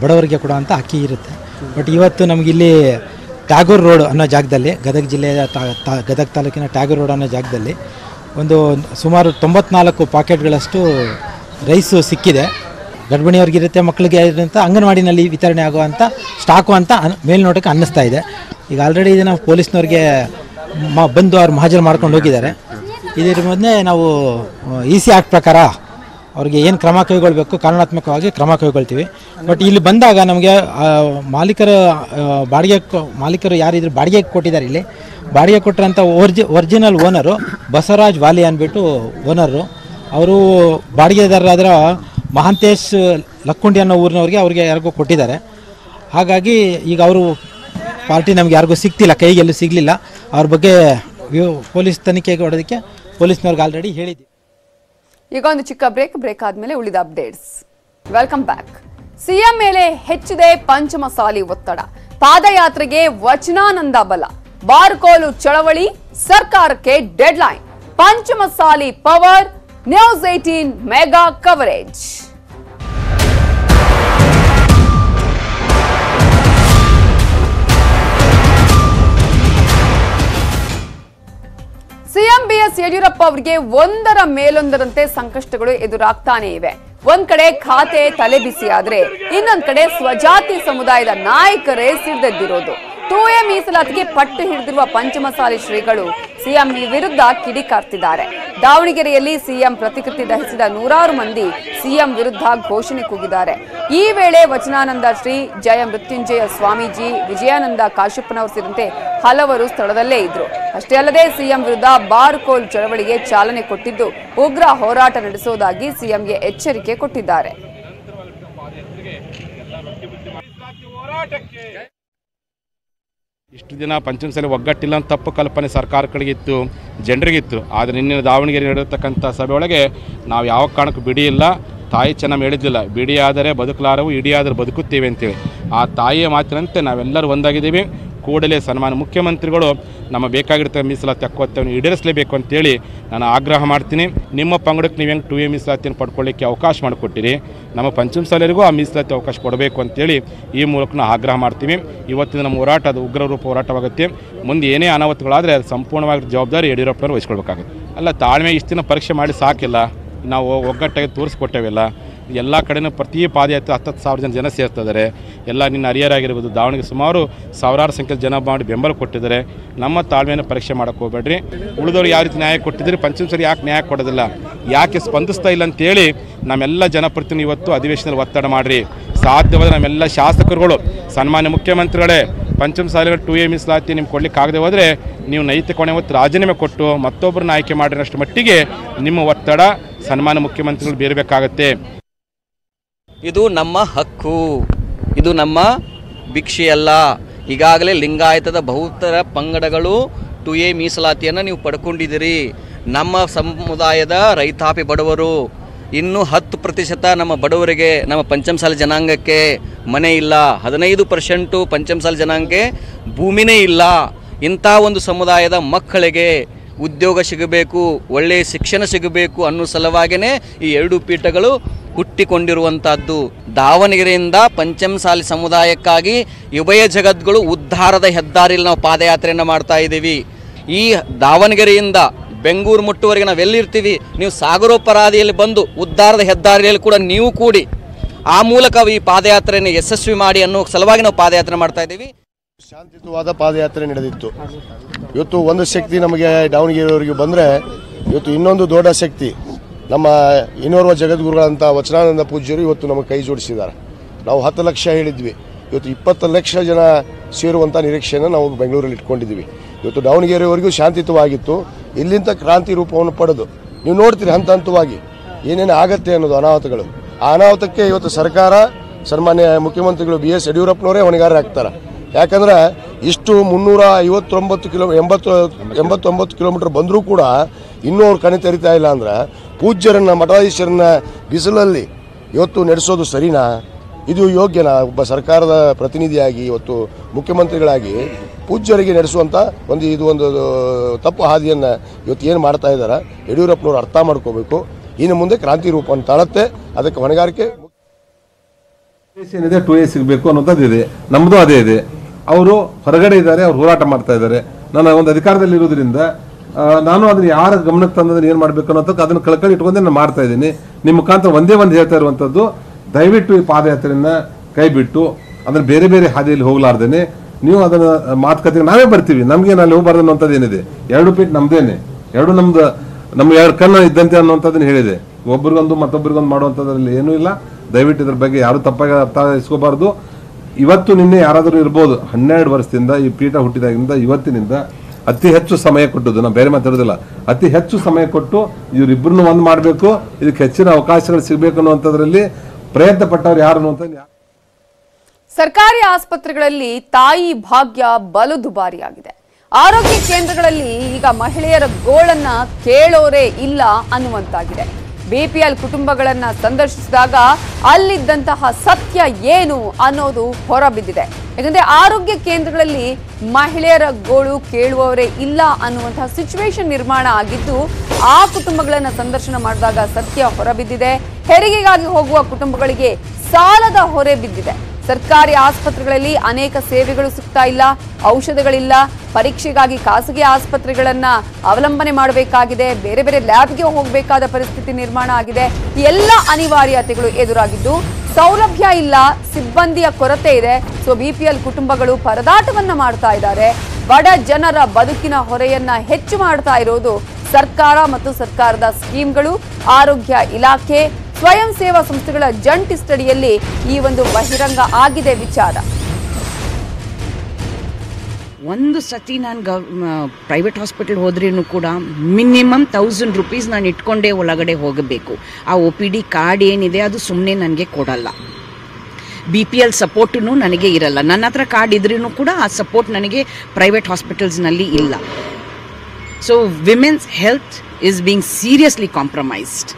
ಬಡವರಿಗೆ ಕೊಡುವಂಥ ಅಕ್ಕಿ ಇರುತ್ತೆ. ಬಟ್ ಇವತ್ತು ನಮಗಿಲ್ಲಿ ಟ್ಯಾಗೋರ್ ರೋಡ್ ಅನ್ನೋ ಜಾಗದಲ್ಲಿ, ಗದಗ ಜಿಲ್ಲೆಯ ಗದಗ ತಾಲೂಕಿನ ಟ್ಯಾಗೋರ್ ರೋಡ್ ಅನ್ನೋ ಜಾಗದಲ್ಲಿ ಒಂದು ಸುಮಾರು 94 ಪಾಕೆಟ್ಗಳಷ್ಟು ರೈಸು ಸಿಕ್ಕಿದೆ. ಗರ್ಭಿಣಿಯವ್ರಿಗಿರುತ್ತೆ, ಮಕ್ಕಳಿಗೆ ಇರುತ್ತೆ, ಅಂಗನವಾಡಿನಲ್ಲಿ ವಿತರಣೆ ಆಗುವಂಥ ಸ್ಟಾಕು ಅಂತ ಮೇಲ್ನೋಟಕ್ಕೆ ಅನ್ನಿಸ್ತಾ ಇದೆ. ಈಗ ಆಲ್ರೆಡಿ ಇದನ್ನು ಪೊಲೀಸ್ನವ್ರಿಗೆ ಬಂದು ಅವ್ರು ಹಾಜರು ಮಾಡ್ಕೊಂಡು ಹೋಗಿದ್ದಾರೆ. ಇದರ ಮೊದಲೇ ನಾವು EC ಆ್ಯಕ್ಟ್ ಪ್ರಕಾರ ಅವ್ರಿಗೆ ಏನು ಕ್ರಮ ಕೈಗೊಳ್ಳಬೇಕು ಕಾನೂನಾತ್ಮಕವಾಗಿ ಕ್ರಮ ಕೈಗೊಳ್ತೀವಿ. ಬಟ್ ಇಲ್ಲಿ ಬಂದಾಗ ನಮಗೆ ಮಾಲೀಕರು ಯಾರಿದ್ರು ಬಾಡಿಗೆ ಕೊಟ್ಟಿದ್ದಾರೆ, ಇಲ್ಲಿ ಬಾಡಿಗೆ ಕೊಟ್ಟರಂಥ ಒರಿಜಿನಲ್ ಓನರು ಬಸವರಾಜ್ ವಾಲಿ ಅಂದ್ಬಿಟ್ಟು ಓನರು. ಅವರು ಬಾಡಿಗೆದಾರರಾದ್ರ ಮಹಾಂತೇಶ್ ಲಕ್ಕುಂಡಿ ಅನ್ನೋ ಊರಿನವ್ರಿಗೆ ಅವ್ರಿಗೆ ಯಾರಿಗೂ ಕೊಟ್ಟಿದ್ದಾರೆ. ಹಾಗಾಗಿ ಈಗ ಅವರು ಪಾರ್ಟಿ ನಮ್ಗೆ ಯಾರಿಗೂ ಸಿಗ್ತಿಲ್ಲ, ಕೈಗೆಲ್ಲೂ ಸಿಗಲಿಲ್ಲ. ಅವ್ರ ಬಗ್ಗೆ ಪೊಲೀಸ್ ತನಿಖೆಗೆ ಹೊಡೋದಕ್ಕೆ ಪೊಲೀಸ್ನವ್ರಿಗೆ ಆಲ್ರೆಡಿ ಹೇಳಿದ್ವಿ. ಈಗ ಒಂದು ಚಿಕ್ಕ ಬ್ರೇಕ್ ಆದ್ಮೇಲೆ ಉಳಿದ ಅಪ್ಡೇಟ್ಸ್. Welcome back. ಸಿಎಂ ಮೇಲೆ ಹೆಚ್ಚಿದೆ ಪಂಚಮಸಾಲಿ ಒತ್ತಡ, ಪಾದಯಾತ್ರೆಗೆ ವಚನಾನಂದ ಬಲ, ಬಾರ್ಕೋಲು ಚಳವಳಿ, ಸರ್ಕಾರಕ್ಕೆ deadline, Panchamasali power, news 18 mega coverage. CM BS Yediyurappa ಅವರಿಗೆ ಒಂದರ ಮೇಲೊಂದರಂತೆ ಸಂಕಷ್ಟಗಳು ಎದುರಾಗ್ತಾನೆ ಇವೆ. ಒಂದ್ ಕಡೆ ಖಾತೆ ತಲೆಬಿಸಿ ಆದ್ರೆ ಇನ್ನೊಂದ್ ಕಡೆ ಸ್ವಜಾತಿ ಸಮುದಾಯದ ನಾಯಕರೇ ಸಿಡಿದೆದ್ದಿರೋದು. 2A ಮೀಸಲಾತಿಗೆ ಪಟ್ಟು ಹಿಡಿದಿರುವ ಪಂಚಮಸಾಲಿ ಶ್ರೀಗಳು ಸಿಎಂ ವಿರುದ್ಧ ಕಿಡಿಕಾರ್ತಿದ್ದಾರೆ. ದಾವಣಗೆರೆಯಲ್ಲಿ ಸಿಎಂ ಪ್ರತಿಕೃತಿ ದಹಿಸಿದ ನೂರಾರು ಮಂದಿ ಸಿಎಂ ವಿರುದ್ಧ ಘೋಷಣೆ ಕೂಗಿದ್ದಾರೆ. ಈ ವೇಳೆ ವಚನಾನಂದ ಶ್ರೀ, ಜಯ ಮೃತ್ಯುಂಜಯ ಸ್ವಾಮೀಜಿ, ವಿಜಯಾನಂದ ಕಾಶ್ಯಪ್ಪನವರು ಸೇರಿದಂತೆ ಹಲವರು ಸ್ಥಳದಲ್ಲೇ ಇದ್ರು. ಅಷ್ಟೇ ಅಲ್ಲದೆ ಸಿಎಂ ವಿರುದ್ಧ ಬಾರ್ಕೋಲ್ ಚಳವಳಿಗೆ ಚಾಲನೆ ಕೊಟ್ಟಿದ್ದು ಉಗ್ರ ಹೋರಾಟ ನಡೆಸುವುದಾಗಿ ಸಿಎಂಗೆ ಎಚ್ಚರಿಕೆ ಕೊಟ್ಟಿದ್ದಾರೆ. ಇಷ್ಟು ದಿನ ಪಂಚಮಸಾಲಿ ಒಗ್ಗಟ್ಟಿಲ್ಲ ಅಂತ ತಪ್ಪು ಕಲ್ಪನೆ ಸರ್ಕಾರಗಳಿಗಿತ್ತು, ಜನರಿಗಿತ್ತು. ಆದರೆ ನಿನ್ನೆ ದಾವಣಗೆರೆ ನಡೆಯತಕ್ಕಂಥ ಸಭೆ ಒಳಗೆ ನಾವು ಯಾವ ಕಾರಣಕ್ಕೂ ಬಿಡಿ ಇಲ್ಲ, ತಾಯಿ ಚೆನ್ನಾಗಿ ಹೇಳಿದ್ದಿಲ್ಲ, ಬಿಡಿ ಆದರೆ ಬದುಕಲಾರವು, ಇಡೀ ಆದರೆ ಬದುಕುತ್ತೇವೆ ಅಂತೇಳಿ. ಆ ತಾಯಿಯ ಮಾತಿನಂತೆ ನಾವೆಲ್ಲರೂ ಒಂದಾಗಿದ್ದೀವಿ. ಕೂಡಲೇ ಸನ್ಮಾನ್ಯ ಮುಖ್ಯಮಂತ್ರಿಗಳು ನಮ್ಮ ಬೇಕಾಗಿರ್ತಕ್ಕ ಮೀಸಲಾತಿ ಹಕ್ಕನ್ನು ಈಡೇರಿಸಲೇಬೇಕು ಅಂತೇಳಿ ನಾನು ಆಗ್ರಹ ಮಾಡ್ತೀನಿ. ನಿಮ್ಮ ಪಂಗಡಕ್ಕೆ ನೀವು ಹೆಂಗೆ 2A ಮೀಸಲಾತಿಯನ್ನು ಪಡ್ಕೊಳ್ಳಿಕ್ಕೆ ಅವಕಾಶ ಮಾಡಿಕೊಟ್ಟಿರಿ, ನಮ್ಮ ಪಂಚಮಸಾಲಿಯರಿಗೂ ಆ ಮೀಸಲಾತಿ ಅವಕಾಶ ಕೊಡಬೇಕು ಅಂತೇಳಿ ಈ ಮೂಲಕ ನಾವು ಆಗ್ರಹ ಮಾಡ್ತೀವಿ. ಇವತ್ತಿನ ನಮ್ಮ ಹೋರಾಟ ಅದು ಉಗ್ರ ರೂಪ ಹೋರಾಟವಾಗುತ್ತೆ. ಮುಂದೆ ಏನೇ ಅನಾಹುತಗಳಾದರೆ ಅದು ಸಂಪೂರ್ಣವಾಗಿ ಜವಾಬ್ದಾರಿ ಯಡಿಯೂರಪ್ಪನವರು ವಹಿಸ್ಕೊಳ್ಬೇಕಾಗುತ್ತೆ. ಅಲ್ಲ, ತಾಳ್ಮೆ ಇಷ್ಟು ದಿನ ಪರೀಕ್ಷೆ ಮಾಡಿ ಸಾಕಿಲ್ಲ, ನಾವು ಒಗ್ಗಟ್ಟಾಗಿ ತೋರಿಸ್ಕೊಟ್ಟೇವಿಲ್ಲ. ಎಲ್ಲ ಕಡೆಯೂ ಪ್ರತಿ ಪಾದಯಾತ್ರೆ 10,000 ಜನ ಸೇರ್ತಿದ್ದಾರೆ. ಎಲ್ಲ ನಿನ್ನ ಹರಿಹರಾಗಿರ್ಬೋದು, ದಾವಣಗೆರೆ ಸುಮಾರು ಸಾವಿರಾರು ಸಂಖ್ಯೆ ಜನ ಮಾಡಿ ಬೆಂಬಲ ಕೊಟ್ಟಿದ್ದಾರೆ. ನಮ್ಮ ತಾಳ್ಮೆಯನ್ನು ಪರೀಕ್ಷೆ ಮಾಡೋಕ್ಕೆ ಹೋಗಬೇಡ್ರಿ. ಉಳಿದವರು ಯಾವ ರೀತಿ ನ್ಯಾಯ ಕೊಟ್ಟಿದ್ದೀರಿ, ಪಂಚಮಸಾಲಿ ಯಾಕೆ ನ್ಯಾಯ ಕೊಡೋದಿಲ್ಲ, ಯಾಕೆ ಸ್ಪಂದಿಸ್ತಾ ಇಲ್ಲ ಅಂತೇಳಿ ನಮ್ಮೆಲ್ಲ ಜನಪ್ರತಿನಿಧಿ ಇವತ್ತು ಅಧಿವೇಶನದಲ್ಲಿ ಒತ್ತಡ ಮಾಡಿರಿ. ಸಾಧ್ಯವಾದ ನಮ್ಮೆಲ್ಲ ಶಾಸಕರುಗಳು, ಸನ್ಮಾನ್ಯ ಮುಖ್ಯಮಂತ್ರಿಗಳೇ, ಪಂಚಮಸಾಲಿಗಳು 2A ಮೀಸಲಾತಿ ನಿಮ್ಗೆ ಕೊಡ್ಲಿಕ್ಕೆ ಆಗದೆ ಹೋದರೆ ನೀವು ನೈತಿಕ ಹೊಣೆ ಹೊತ್ತು ರಾಜೀನಾಮೆ ಕೊಟ್ಟು ಮತ್ತೊಬ್ಬರನ್ನ ಆಯ್ಕೆ ಮಾಡಿರೋಷ್ಟು ಮಟ್ಟಿಗೆ ನಿಮ್ಮ ಒತ್ತಡ ಸನ್ಮಾನ್ಯ ಮುಖ್ಯಮಂತ್ರಿಗಳು ಬೀರಬೇಕಾಗತ್ತೆ. ಇದು ನಮ್ಮ ಹಕ್ಕು, ಇದು ನಮ್ಮ ಭಿಕ್ಷೆಯಲ್ಲ. ಈಗಾಗಲೇ ಲಿಂಗಾಯತದ ಬಹುತರ ಪಂಗಡಗಳು 2A ಮೀಸಲಾತಿಯನ್ನು ನೀವು ಪಡ್ಕೊಂಡಿದ್ದೀರಿ. ನಮ್ಮ ಸಮುದಾಯದ ರೈತಾಪಿ ಬಡವರು, ಇನ್ನೂ 10% ನಮ್ಮ ಬಡವರಿಗೆ, ನಮ್ಮ ಪಂಚಮಸಾಲಿ ಜನಾಂಗಕ್ಕೆ ಮನೆ ಇಲ್ಲ. 15% ಪಂಚಮಸಾಲಿ ಜನಾಂಗಕ್ಕೆ ಭೂಮಿನೇ ಇಲ್ಲ. ಇಂಥ ಒಂದು ಸಮುದಾಯದ ಮಕ್ಕಳಿಗೆ ಉದ್ಯೋಗ ಸಿಗಬೇಕು, ಒಳ್ಳೆಯ ಶಿಕ್ಷಣ ಸಿಗಬೇಕು ಅನ್ನೋ ಸಲುವಾಗಿಯೇ ಈ 2 ಪೀಠಗಳು ಹುಟ್ಟಿಕೊಂಡಿರುವಂಥದ್ದು. ದಾವಣಗೆರೆಯಿಂದ ಪಂಚಮಸಾಲಿ ಸಮುದಾಯಕ್ಕಾಗಿ ಉಭಯ ಜಗದ್ಗಳು ಉದ್ಧಾರದ ಹೆದ್ದಾರಿಯಲ್ಲಿ ನಾವು ಪಾದಯಾತ್ರೆಯನ್ನು ಮಾಡ್ತಾ ಇದ್ದೀವಿ. ಈ ದಾವಣಗೆರೆಯಿಂದ ಬೆಂಗಳೂರು ಮುಟ್ಟುವರೆಗೆ ನಾವೆಲ್ಲಿರ್ತೀವಿ, ನೀವು ಸಾಗರೋಪರಾದಿಯಲ್ಲಿ ಬಂದು ಉದ್ಧಾರದ ಹೆದ್ದಾರಿಯಲ್ಲಿ ಕೂಡ ನೀವು ಕೂಡಿ ಆ ಮೂಲಕ ಈ ಪಾದಯಾತ್ರೆಯನ್ನು ಯಶಸ್ವಿ ಮಾಡಿ ಅನ್ನೋ ಸಲುವಾಗಿ ನಾವು ಪಾದಯಾತ್ರೆ ಮಾಡ್ತಾ ಇದ್ದೀವಿ. ಶಾಂತಿಯುತವಾದ ಪಾದಯಾತ್ರೆ ನಡೆದಿತ್ತು. ಇವತ್ತು ಒಂದು ಶಕ್ತಿ ನಮಗೆ ದಾವಣಗೆರೆಯವರಿಗೆ ಬಂದರೆ, ಇವತ್ತು ಇನ್ನೊಂದು ದೊಡ್ಡ ಶಕ್ತಿ ನಮ್ಮ ಇನ್ನೋರ್ವ ಜಗದ್ಗುರುಗಳಂಥ ವಚನಾನಂದ ಪೂಜ್ಯರು ಇವತ್ತು ನಮಗೆ ಕೈ ಜೋಡಿಸಿದ್ದಾರೆ. ನಾವು 10 ಲಕ್ಷ ಹೇಳಿದ್ವಿ, ಇವತ್ತು 20 ಲಕ್ಷ ಜನ ಸೇರುವಂಥ ನಿರೀಕ್ಷೆಯನ್ನು ನಾವು ಬೆಂಗಳೂರಲ್ಲಿ ಇಟ್ಕೊಂಡಿದ್ದೀವಿ. ಇವತ್ತು ದಾವಣಗೆರೆಯವರೆಗೂ ಶಾಂತಿಯುತವಾಗಿತ್ತು. ಇಲ್ಲಿಂದ ಕ್ರಾಂತಿ ರೂಪವನ್ನು ಪಡೆದು ನೀವು ನೋಡ್ತೀರಿ ಹಂತ ಹಂತವಾಗಿ ಏನೇನು ಆಗತ್ತೆ ಅನ್ನೋದು ಅನಾಹುತಗಳು. ಆ ಅನಾಹುತಕ್ಕೆ ಇವತ್ತು ಸರ್ಕಾರ, ಸನ್ಮಾನ್ಯ ಮುಖ್ಯಮಂತ್ರಿಗಳು BS ಯಡಿಯೂರಪ್ಪನವರೇ ಹೊಣೆಗಾರರಾಗ್ತಾರೆ. ಯಾಕಂದ್ರೆ ಇಷ್ಟು 389 ಕಿಲೋಮೀಟರ್ ಬಂದರೂ ಕೂಡ ಇನ್ನೂ ಅವ್ರು ಕಣೆ ತೆರಿತಾ ಇಲ್ಲ ಅಂದ್ರೆ ಪೂಜ್ಯರನ್ನ, ಮಠಾಧೀಶರನ್ನ ಬಿಸಿಲಲ್ಲಿ ಇವತ್ತು ನಡೆಸೋದು ಸರಿನಾ? ಇದು ಯೋಗ್ಯನಾ? ಒಬ್ಬ ಸರ್ಕಾರದ ಪ್ರತಿನಿಧಿಯಾಗಿ ಇವತ್ತು ಮುಖ್ಯಮಂತ್ರಿಗಳಾಗಿ ಪೂಜ್ಯರಿಗೆ ನಡೆಸುವಂಥ ಇದು ಒಂದು ತಪ್ಪು ಹಾದಿಯನ್ನು ಇವತ್ತು ಏನು ಮಾಡ್ತಾ ಇದ್ದಾರೆ ಯಡಿಯೂರಪ್ಪನವರು ಅರ್ಥ ಮಾಡ್ಕೋಬೇಕು. ಇನ್ನು ಮುಂದೆ ಕ್ರಾಂತಿ ರೂಪವನ್ನು ತಾಳುತ್ತೆ, ಅದಕ್ಕೆ ಹೊಣೆಗಾರಿಕೆ ಏನಿದೆ 2A ಸಿಗಬೇಕು ಅನ್ನೋದಿದೆ. ನಮ್ಮದು ಅದೇ ಇದೆ. ಅವರು ಹೊರಗಡೆ ಇದ್ದಾರೆ, ಅವ್ರು ಹೋರಾಟ ಮಾಡ್ತಾ ಇದ್ದಾರೆ. ನಾನು ಒಂದು ಅಧಿಕಾರದಲ್ಲಿ ಇರೋದ್ರಿಂದ ನಾನು ಅದನ್ನ ಯಾರ ಗಮನಕ್ಕೆ ತಂದದನ್ನು ಏನು ಮಾಡಬೇಕು ಅನ್ನೋದಕ್ಕೆ ಅದನ್ನು ಕಳ್ಕೊಂಡು ಇಟ್ಕೊಂಡೆ ನಾನು ಮಾಡ್ತಾ ಇದ್ದೀನಿ. ನಿಮ್ಮ ಮುಖಾಂತರ ಒಂದೇ ಒಂದು ಹೇಳ್ತಾ ಇರುವಂಥದ್ದು, ದಯವಿಟ್ಟು ಈ ಪಾದಯಾತ್ರೆಯನ್ನ ಕೈ ಬಿಟ್ಟು ಅದನ್ನ ಬೇರೆ ಬೇರೆ ಹಾದಿಯಲ್ಲಿ ಹೋಗ್ಲಾರ್ದೇನೆ ನೀವು ಅದನ್ನ ಮಾತುಕತೆಗೆ ನಾವೇ ಬರ್ತೀವಿ, ನಮ್ಗೆ ಅಲ್ಲಿ ಹೋಗ್ಬಾರ್ದು ಅನ್ನೋಂಥದ್ದು ಏನಿದೆ, 2 ಫೀಟ್ ನಮ್ದೇನೆ, 2 ನಮ್ದು, ನಮ್ಮ 2 ಕಣ್ಣು ಇದ್ದಂತೆ ಅನ್ನೋಂಥದ್ದನ್ನ ಹೇಳಿದೆ. ಒಬ್ರಿಗೊಂದು ಮತ್ತೊಬ್ರಿಗೊಂದು ಮಾಡುವಂಥದ್ರಲ್ಲಿ ಏನೂ ಇಲ್ಲ. ದಯವಿಟ್ಟು ಇದ್ರ ಬಗ್ಗೆ ಯಾರು ತಪ್ಪಾಗಿ ಅರ್ಥ ಇಸ್ಕೋಬಾರ್ದು. ಇವತ್ತು ನಿನ್ನೆ ಯಾರಾದರೂ ಇರ್ಬೋದು, 12 ವರ್ಷದಿಂದ ಈ ಪೀಠ ಹುಟ್ಟಿದಾಗಿಂದ ಇವತ್ತಿನಿಂದ ಅತಿ ಹೆಚ್ಚು ಸಮಯ ಕೊಟ್ಟದ್ದು, ನಾವು ಬೇರೆ ಮಾತಾಡೋದಿಲ್ಲ, ಅತಿ ಹೆಚ್ಚು ಸಮಯ ಕೊಟ್ಟು ಇವರಿಬ್ಬರನ್ನು ಒಂದು ಮಾಡಬೇಕು, ಇದಕ್ಕೆ ಹೆಚ್ಚಿನ ಅವಕಾಶಗಳು ಸಿಗಬೇಕು ಅನ್ನುವಂಥದ್ರಲ್ಲಿ ಪ್ರಯತ್ನ ಪಟ್ಟವ್ರು ಯಾರು ಅನ್ನುವಂಥ. ಸರ್ಕಾರಿ ಆಸ್ಪತ್ರೆಗಳಲ್ಲಿ ತಾಯಿ ಭಾಗ್ಯ ಬಲು ದುಬಾರಿಯಾಗಿದೆ. ಆರೋಗ್ಯ ಕೇಂದ್ರಗಳಲ್ಲಿ ಈಗ ಮಹಿಳೆಯರ ಗೋಳನ್ನ ಕೇಳೋರೇ ಇಲ್ಲ ಅನ್ನುವಂತಾಗಿದೆ. ಬಿಪಿಎಲ್ ಕುಟುಂಬಗಳನ್ನ ಸಂದರ್ಶಿಸಿದಾಗ ಅಲ್ಲಿದ್ದಂತಹ ಸತ್ಯ ಏನು ಅನ್ನೋದು ಹೊರಬಿದ್ದಿದೆ. ಯಾಕಂದ್ರೆ ಆರೋಗ್ಯ ಕೇಂದ್ರಗಳಲ್ಲಿ ಮಹಿಳೆಯರ ಗೋಳು ಕೇಳುವವರೇ ಇಲ್ಲ ಅನ್ನುವಂತಹ ಸಿಚುವೇಶನ್ ನಿರ್ಮಾಣ ಆಗಿದ್ದು, ಆ ಕುಟುಂಬಗಳನ್ನ ಸಂದರ್ಶನ ಮಾಡಿದಾಗ ಸತ್ಯ ಹೊರಬಿದ್ದಿದೆ. ಹೆರಿಗೆಗಾಗಿ ಹೋಗುವ ಕುಟುಂಬಗಳಿಗೆ ಸಾಲದ ಹೊರೆ ಬಿದ್ದಿದೆ. ಸರ್ಕಾರಿ ಆಸ್ಪತ್ರೆಗಳಲ್ಲಿ ಅನೇಕ ಸೇವೆಗಳು ಸಿಗ್ತಾ ಇಲ್ಲ, ಔಷಧಗಳಿಲ್ಲ, ಪರೀಕ್ಷೆಗಾಗಿ ಖಾಸಗಿ ಆಸ್ಪತ್ರೆಗಳನ್ನ ಅವಲಂಬನೆ ಮಾಡಬೇಕಾಗಿದೆ, ಬೇರೆ ಬೇರೆ ಲ್ಯಾಬ್ಗೆ ಹೋಗಬೇಕಾದ ಪರಿಸ್ಥಿತಿ ನಿರ್ಮಾಣ ಆಗಿದೆ. ಎಲ್ಲ ಅನಿವಾರ್ಯತೆಗಳು ಎದುರಾಗಿದ್ದು ಸೌಲಭ್ಯ ಇಲ್ಲ, ಸಿಬ್ಬಂದಿಯ ಕೊರತೆ ಇದೆ. ಸೊ ಬಿಪಿಎಲ್ ಕುಟುಂಬಗಳು ಪರದಾಟವನ್ನ ಮಾಡ್ತಾ ಇದ್ದಾರೆ. ಬಡ ಜನರ ಬದುಕಿನ ಹೊರೆಯನ್ನ ಹೆಚ್ಚು ಮಾಡ್ತಾ ಇರೋದು ಸರ್ಕಾರ ಮತ್ತು ಸರ್ಕಾರದ ಸ್ಕೀಮ್ಗಳು, ಆರೋಗ್ಯ ಇಲಾಖೆ, ಸ್ವಯಂ ಸೇವಾ ಸಂಸ್ಥೆಗಳ ಜಂಟಿ ಸ್ಟಡಿಯಲ್ಲಿ ಈ ಒಂದು ಬಹಿರಂಗ ಆಗಿದೆ ವಿಚಾರ. ಒಂದು ಸತಿ ನಾನು ಪ್ರೈವೇಟ್ ಹಾಸ್ಪಿಟಲ್ ಹೋದ್ರೂ ಕೂಡ ಮಿನಿಮಮ್ 1000 ರೂಪೀಸ್ ನಾನು ಇಟ್ಕೊಂಡೇ ಒಳಗಡೆ ಹೋಗಬೇಕು. ಆ OPD ಕಾರ್ಡ್ ಏನಿದೆ ಅದು ಸುಮ್ಮನೆ ನನಗೆ ಕೊಡಲ್ಲ. BPL ಸಪೋರ್ಟೂ ನನಗೆ ಇರಲ್ಲ. ನನ್ನ ಹತ್ರ ಕಾರ್ಡ್ ಇದ್ರೂ ಕೂಡ ಆ ಸಪೋರ್ಟ್ ನನಗೆ ಪ್ರೈವೇಟ್ ಹಾಸ್ಪಿಟಲ್ಸ್ನಲ್ಲಿ ಇಲ್ಲ. So women's health is being seriously compromised.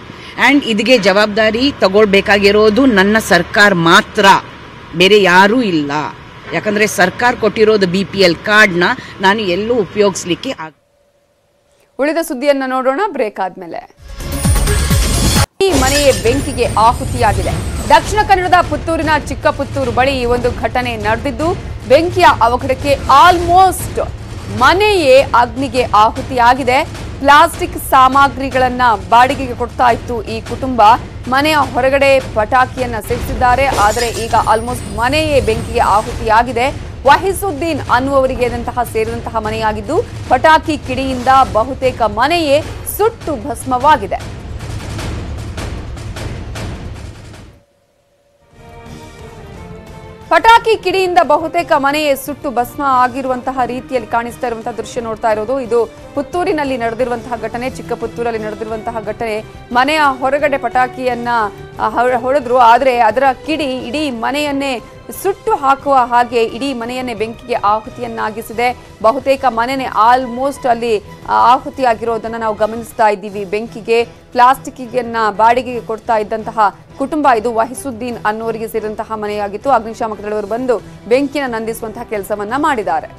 And ಇದಕ್ಕೆ ಜವಾಬ್ದಾರಿ ತಗೊಳ್ಬೇಕಾಗಿರೋದು ನನ್ನ ಸರ್ಕಾರ ಮಾತ್ರ, ಬೇರೆ ಯಾರೂ ಇಲ್ಲ. ಯಾಕಂದರೆ ಸರ್ಕಾರ ಕೊಟ್ಟಿರೋದು BPL ಕಾರ್ಡ್ನ ನಾನು ಎಲ್ಲೂ ಉಪಯೋಗಿಸ್ಲಿಕ್ಕೆ ಉಳಿದ ಸುದ್ದಿಯನ್ನ ನೋಡೋಣ ಬ್ರೇಕ್ ಆದ್ಮೇಲೆ. ಈ ಮನೆಯೇ ಬೆಂಕಿಗೆ ಆಹುತಿಯಾಗಿದೆ. ದಕ್ಷಿಣ ಕನ್ನಡದ ಪುತ್ತೂರಿನ ಚಿಕ್ಕಪುತ್ತೂರು ಬಳಿ ಈ ಒಂದು ಘಟನೆ ನಡೆದಿದ್ದು, ಬೆಂಕಿಯ ಅವಘಡಕ್ಕೆ ಆಲ್ಮೋಸ್ಟ್ ಮನೆಯೇ ಅಗ್ನಿಗೆ ಆಹುತಿಯಾಗಿದೆ. ಪ್ಲಾಸ್ಟಿಕ್ ಸಾಮಗ್ರಿಗಳನ್ನ ಬಾಡಿಗೆಗೆ ಕೊಡ್ತಾ ಇತ್ತು ಈ ಕುಟುಂಬ. ಮನೆಯ ಹೊರಗಡೆ ಪಟಾಕಿಯನ್ನ ಸಿಡಿಸಿದ್ದಾರೆ. ಆದರೆ ಈಗ ಆಲ್ಮೋಸ್ಟ್ ಮನೆಯೇ ಬೆಂಕಿಗೆ ಆಹುತಿಯಾಗಿದೆ. ವಹಿಸುದ್ದೀನ್ ಅನ್ನುವರಿಗೆ ಸೇರಿದಂತಹ ಮನೆಯಾಗಿದ್ದು, ಪಟಾಕಿ ಕಿಡಿಯಿಂದ ಬಹುತೇಕ ಮನೆಯೇ ಸುಟ್ಟು ಭಸ್ಮವಾಗಿದೆ. ಪಟಾಕಿ ಕಿಡಿಯಿಂದ ಬಹುತೇಕ ಮನೆಯೇ ಸುಟ್ಟು ಭಸ್ಮ ಆಗಿರುವಂತಹ ರೀತಿಯಲ್ಲಿ ಕಾಣಿಸ್ತಾ ಇರುವಂತಹ ದೃಶ್ಯ ನೋಡ್ತಾ ಇರೋದು. ಇದು ಪುತ್ತೂರಿನಲ್ಲಿ ನಡೆದಿರುವಂತಹ ಘಟನೆ, ಚಿಕ್ಕಪುತ್ತೂರಲ್ಲಿ ನಡೆದಿರುವಂತಹ ಘಟನೆ. ಮನೆಯ ಹೊರಗಡೆ ಪಟಾಕಿಯನ್ನ ಹೊಡೆದ್ರು, ಆದರೆ ಅದರ ಕಿಡಿ ಇಡೀ ಮನೆಯನ್ನೇ ಸುಟ್ಟು ಹಾಕುವ ಹಾಗೆ ಇಡೀ ಮನೆಯನ್ನೇ ಬೆಂಕಿಗೆ ಆಹುತಿಯನ್ನಾಗಿಸಿದೆ. ಬಹುತೇಕ ಮನೆಯೇ ಆಲ್ಮೋಸ್ಟ್ ಅಲ್ಲಿ ಆಹುತಿಯಾಗಿರೋದನ್ನ ನಾವು ಗಮನಿಸ್ತಾ ಇದ್ದೀವಿ. ಬೆಂಕಿಗೆ ಪ್ಲಾಸ್ಟಿಕ್ಗನ್ನ ಬಾಡಿಗೆಗೆ ಕೊಡ್ತಾ ಇದ್ದಂತಹ ಕುಟುಂಬ ಇದು. ವಹಿಸುದ್ದೀನ್ ಅನ್ನೋರಿಗೆ ಸೇರಿದಂತಹ ಮನೆಯಾಗಿತ್ತು. ಅಗ್ನಿಶಾಮಕ ದಳವರು ಬಂದು ಬೆಂಕಿನ ನಂದಿಸುವಂತಹ ಕೆಲಸವನ್ನ ಮಾಡಿದ್ದಾರೆ.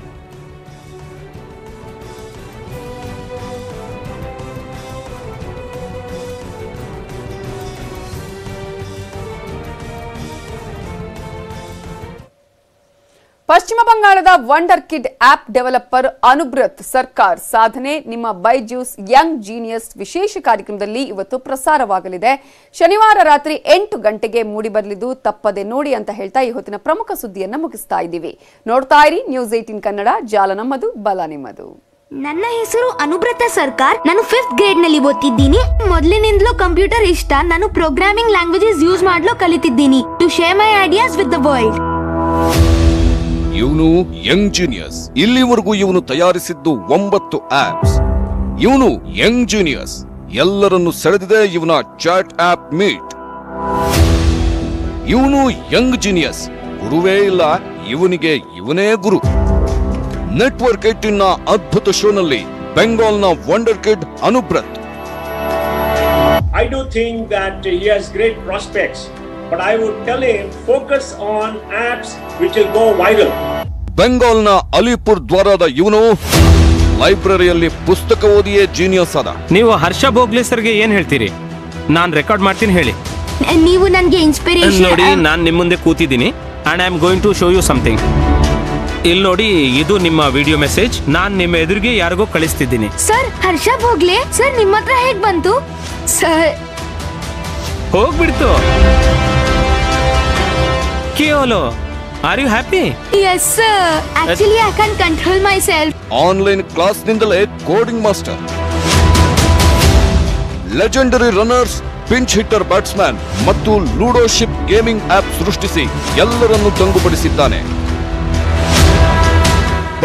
ಪಶ್ಚಿಮ ಬಂಗಾಳದ ವಂಡರ್ ಕಿಡ್ ಆಪ್ ಡೆವಲಪರ್ ಅನುಬ್ರತ್ ಸರ್ಕಾರ್ ಸಾಧನೆ ನಿಮ್ಮ ಬೈಜೂಸ್ ಯಂಗ್ ಜೀನಿಯಸ್ ವಿಶೇಷ ಕಾರ್ಯಕ್ರಮದಲ್ಲಿ ಇವತ್ತು ಪ್ರಸಾರವಾಗಲಿದೆ. ಶನಿವಾರ ರಾತ್ರಿ 8 ಗಂಟೆಗೆ ಮೂಡಿಬರಲಿದ್ದು ತಪ್ಪದೆ ನೋಡಿ ಅಂತ ಹೇಳ್ತಾ ಈ ಹೊತ್ತಿನ ಪ್ರಮುಖ ಸುದ್ದಿಯನ್ನ ಮುಗಿಸ್ತಾ ಇದ್ದೀವಿ. ನೋಡ್ತಾ ಇರಿ ನ್ಯೂಸ್ 18 ಕನ್ನಡ, ಜಾಲ ನಮ್ಮದು, ಬಲ ನಿಮ್ಮದು. ನನ್ನ ಹೆಸರು ಅನುಬ್ರತ ಸರ್ಕಾರ್. ನಾನು 5th ಗ್ರೇಡ್ ನಲ್ಲಿ ಓದ್ತಿದ್ದೀನಿ. ಮೊದಲಿನಿಂದಲೂ ಕಂಪ್ಯೂಟರ್ ಇಷ್ಟ. ನಾನು ಪ್ರೋಗ್ರಾಮಿಂಗ್ ಲ್ಯಾಂಗ್ವೇಜಸ್ ಯೂಸ್ ಮಾಡಲು ಕಲಿತಿದ್ದೀನಿ to share my ideas with the world. ಇವನು ಯಂಗ್ ಜೀನಿಯಸ್. ಇಲ್ಲಿವರೆಗೂ ಇವನು ತಯಾರಿಸಿದ್ದು 9 ಆಪ್ಸ್. ಇವನು ಯಂಗ್ ಜೀನಿಯಸ್. ಎಲ್ಲರನ್ನು ಸೆಳೆದಿದೆ ಇವನ ಚಾಟ್ ಆಪ್ ಮೀಟ್. ಇವನು ಯಂಗ್ ಜೀನಿಯಸ್. ಗುರುವೇ ಇಲ್ಲ, ಇವನಿಗೆ ಇವನೇ ಗುರು. ನೆಟ್ವರ್ಕ್ 18 ನ ಅದ್ಭುತ ಶೋನಲ್ಲಿ ಬೆಂಗಾಲ್ನ wonder kid Anubrat. I do think that he has great prospects. But I would tell him focus on apps which will go viral. ಬೆಂಗಾಲ್ನ Alipur ದ್ವಾರದ ಇವನು ಲೈಬ್ರರಿಯಲ್ಲಿ ಪುಸ್ತಕ ಓದಿಯೇ ಜೀನಿಯಸ್ ಆದ. ನೀವು ಹರ್ಷ ಭೋಗ್ಲೆ ಸರ್ಗೆ ಏನ್ ಹೇಳ್ತೀರಿ? ನಾನ್ ರೆಕಾರ್ಡ್ ಮಾಡ್ತೀನಿ, ಹೇಳಿ. ನೀವು ನನಗೆ ಇನ್ಸ್ಪಿರೇಷನ್. ನೋಡಿ, ನಾನ್ ನಿಮ್ಮ ಮುಂದೆ ಕೂತಿದ್ದೀನಿ and I am going to show you something. ಇಲ್ಲಿ ನೋಡಿ, ಇದು ನಿಮ್ಮ ವಿಡಿಯೋ ಮೆಸೇಜ್. ನಾನ್ ನಿಮ್ಮ ಎದುರಿಗೆ ಯಾರಿಗೋ ಕಳಿಸ್ತಿದ್ದೀನಿ. ಸರ್, ಹರ್ಷ ಭೋಗ್ಲೆ ಸರ್ ನಿಮ್ಮ ಹತ್ರ ಹೇಗ್ ಬಂತು? ಸರ್ ಹೋಗ್ಬಿಡ್ತು. Keolo, are you happy? Yes, sir. Actually, I can't control myself. Online ಕ್ಲಾಸ್ನಿಂದಲೇ coding master, legendary runners, pinch hitter batsman ಮತ್ತು ಲೂಡೋಶಿಪ್ ಗೇಮಿಂಗ್ ಆಪ್ ಸೃಷ್ಟಿಸಿ ಎಲ್ಲರನ್ನೂ ದಂಗುಬಡಿಸಿದ್ದಾನೆ.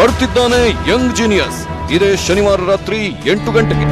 ಬರ್ತಿದ್ದಾನೆ ಯಂಗ್ ಜೀನಿಯಸ್. ಇದೇ ಶನಿವಾರ ರಾತ್ರಿ 8 ಗಂಟೆಗೆ.